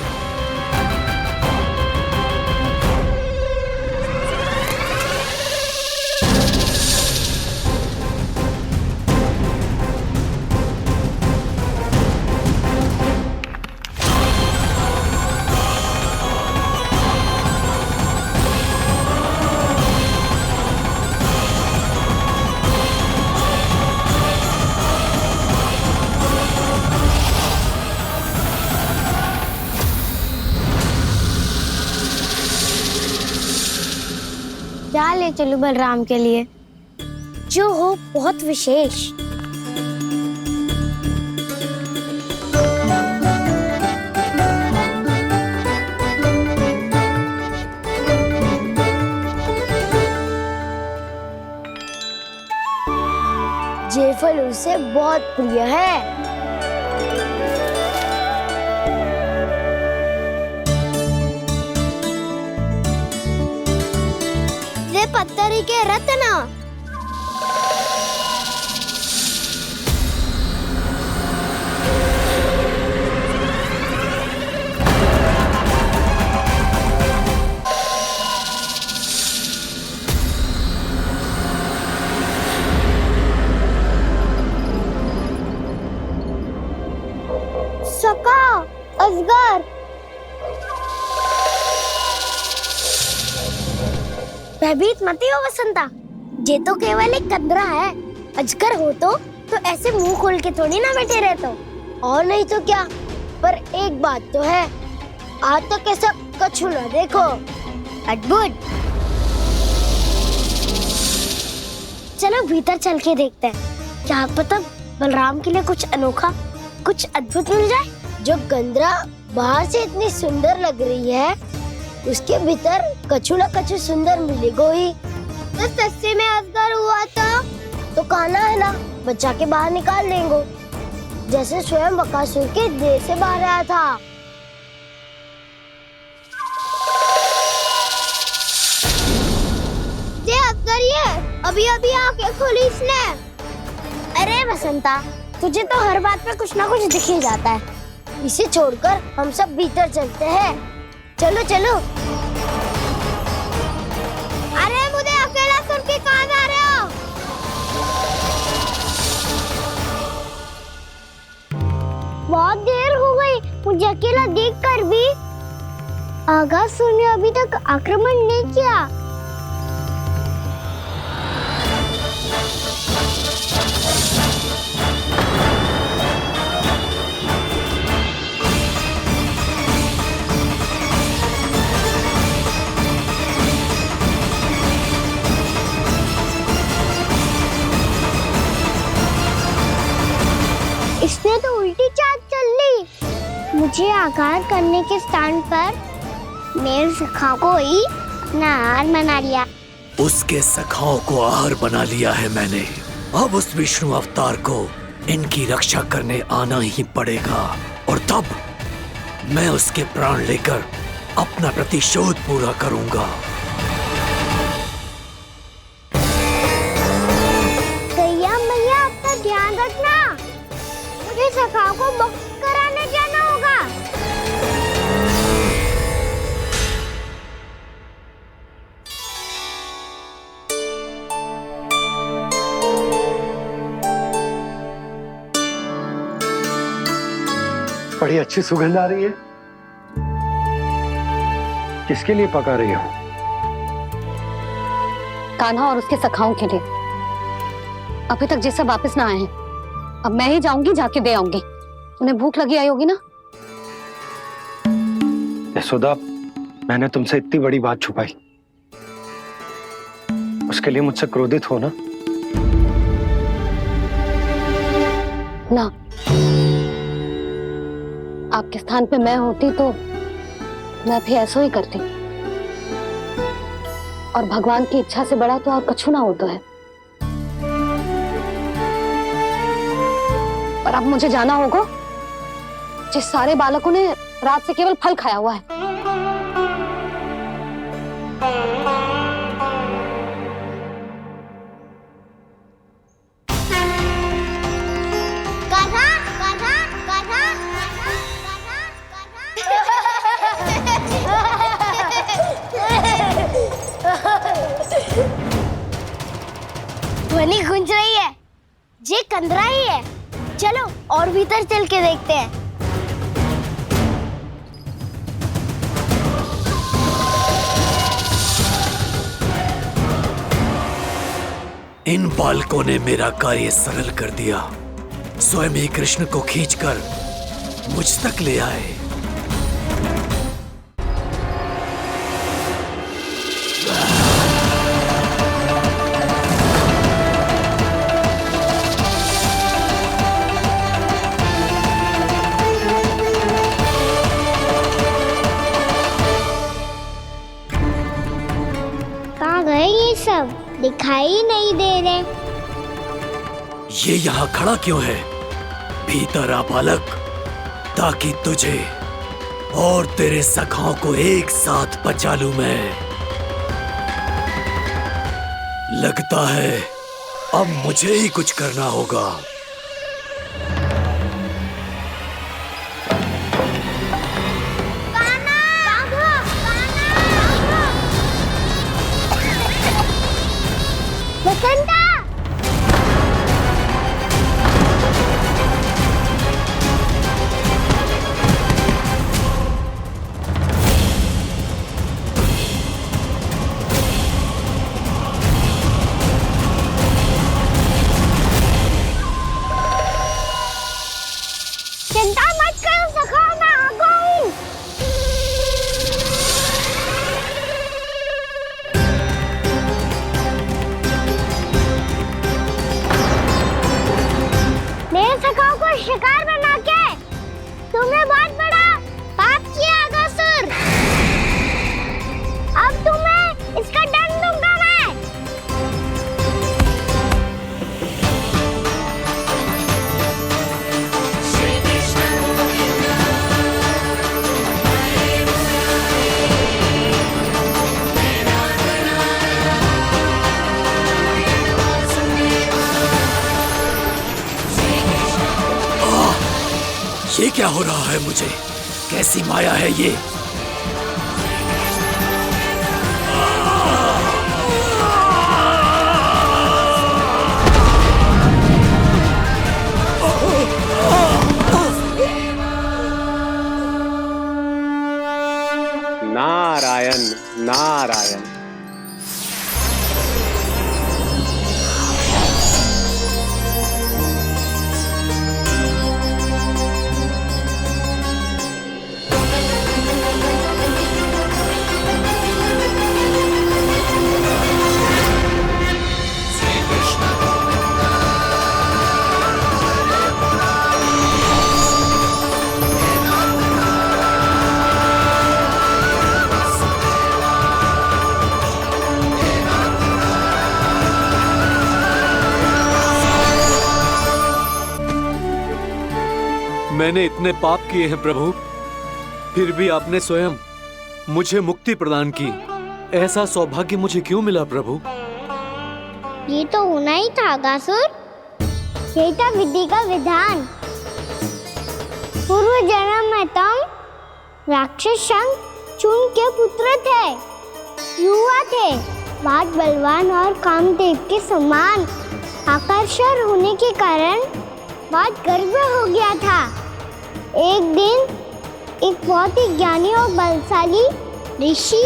क्या ले चलूं बलराम के लिए, जो हो बहुत विशेष? ये फल उसे बहुत प्रिय है। पत्थरी के रत्न। अजगर। भयभीत मत हो वसंता, ये तो केवल एक कंदरा है। अजगर हो तो ऐसे मुंह खोल के थोड़ी ना बैठे रहते हो। और नहीं तो क्या, पर एक बात तो है, आज तक ऐसा कछु ना देखो। अद्भुत। चलो भीतर चल के देखते हैं, क्या पता बलराम के लिए कुछ अनोखा, कुछ अद्भुत मिल जाए। जो गंदरा बाहर से इतनी सुंदर लग रही है, उसके भीतर कछु न कछु सुंदर मिलेगा ही। तो सच्चे में अजगर हुआ तो काना है ना, बच्चा के बाहर निकाल लेंगे, जैसे स्वयं बकासुर के देह से बाहर आया था। ये अजगर ही है, अभी अभी आंखें खोली इसने। अरे वसंता, तुझे तो हर बात पे कुछ ना कुछ दिख ही जाता है। इसे छोड़कर हम सब भीतर चलते हैं। चलो चलो। अरे मुझे अकेला सुन के कहाँ जा रहे हो? बहुत देर हो गई मुझे अकेला देखकर भी। आगासुर ने अभी तक आक्रमण नहीं किया। इसने तो उल्टी चाल चल ली। मुझे आघात करने के स्थान पर मेरे सखा को ही अपना आहार बना लिया। उसके सखाओं को आहार बना लिया है मैंने। अब उस विष्णु अवतार को इनकी रक्षा करने आना ही पड़ेगा, और तब मैं उसके प्राण लेकर अपना प्रतिशोध पूरा करूंगा। गैया मैया, अपना ध्यान रखना। मुझे सखाओं को मुक्त कराने जाना होगा। बड़ी अच्छी सुगंध आ रही है। किसके लिए पका रही हो? कान्हा और उसके सखाओं के लिए। अभी तक जैसे वापस ना आए हैं, अब मैं ही जाऊंगी, जाके दे आऊंगी। उन्हें भूख लगी आई होगी ना। यशोदा, मैंने तुमसे इतनी बड़ी बात छुपाई, उसके लिए मुझसे क्रोधित हो ना? ना, आपके स्थान पे मैं होती तो मैं भी ऐसा ही करती। और भगवान की इच्छा से बड़ा तो और कछु ना होता है। पर अब मुझे जाना होगा। जिस सारे बालकों ने रात से केवल फल खाया हुआ है। कान्हा, कान्हा, कान्हा, ध्वनि गूंज रही है। ये कंदरा ही है। चलो और भीतर चल के देखते हैं। इन बालकों ने मेरा कार्य सरल कर दिया। स्वयं ही कृष्ण को खींचकर मुझ तक ले आए। कहाँ गए ये सब? दिखाई नहीं दे रहे। ये यहाँ खड़ा क्यों है? भीतर आ बालक, ताकि तुझे और तेरे सखाओं को एक साथ बचा लूं मैं। लगता है अब मुझे ही कुछ करना होगा। वसंता! क्या हो रहा है मुझे? कैसी माया है ये? नारायण नारायण। मैंने इतने पाप किए हैं प्रभु, फिर भी आपने स्वयं मुझे मुक्ति प्रदान की। ऐसा सौभाग्य मुझे क्यों मिला प्रभु? ये तो होना ही था अगासुर। यही था विधि का विधान। पूर्व जन्म में तुम राक्षस शंखचूड़ के पुत्र थे, युवा थे, बहुत बलवान और कामदेव के समान आकर्षण होने के कारण बहुत गर्व हो गया था। एक दिन एक बहुत ही ज्ञानी और बलशाली ऋषि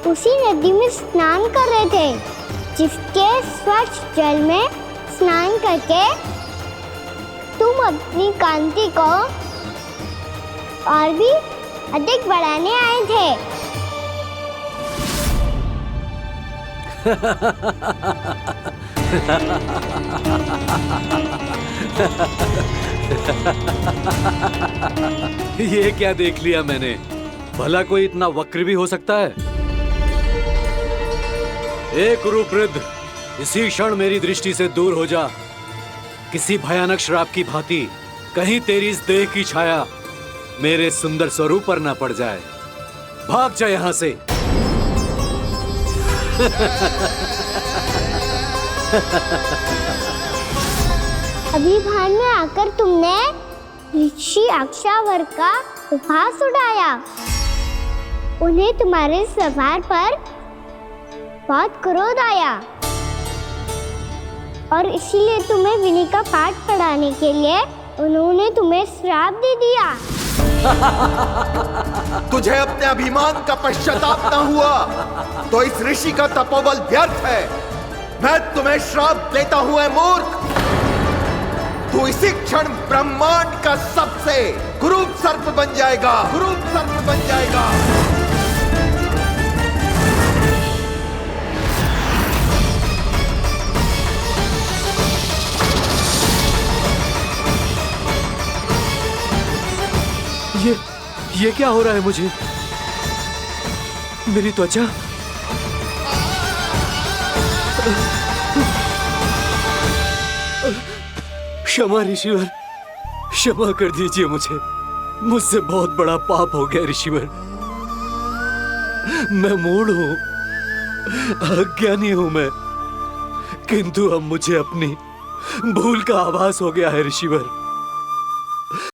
उसी नदी में स्नान कर रहे थे, जिसके स्वच्छ जल में स्नान करके तुम अपनी कांति को और भी अधिक बढ़ाने आए थे। ये क्या देख लिया मैंने? भला कोई इतना वक्र भी हो सकता है? एक कुरुवृद्ध, इसी क्षण मेरी दृष्टि से दूर हो जा। किसी भयानक श्राप की भांति कहीं तेरी इस देह की छाया मेरे सुंदर स्वरूप पर न पड़ जाए। भाग जा यहाँ से। अभी भान में आकर तुमने ऋषि अक्षावर का उपहास उड़ाया। उन्हें तुम्हारे व्यवहार पर बहुत क्रोध आया और इसीलिए तुम्हें विधि का पाठ पढ़ाने के लिए उन्होंने तुम्हें श्राप दे दिया। तुझे अपने अभिमान का पश्चाताप न हुआ तो इस ऋषि का तपोबल व्यर्थ है। मैं तुम्हें श्राप देता हूं ऐ मूर्ख। तू इसी क्षण ब्रह्मांड का सबसे कुरूप सर्प बन जाएगा, कुरूप सर्प बन जाएगा। ये क्या हो रहा है मुझे? मेरी त्वचा क्षमा ऋषिवर, क्षमा कर दीजिए मुझे। मुझसे बहुत बड़ा पाप हो गया ऋषिवर। मैं मूढ़ हूं, अज्ञानी हूं मैं, किंतु अब मुझे अपनी भूल का आभास हो गया है ऋषिवर।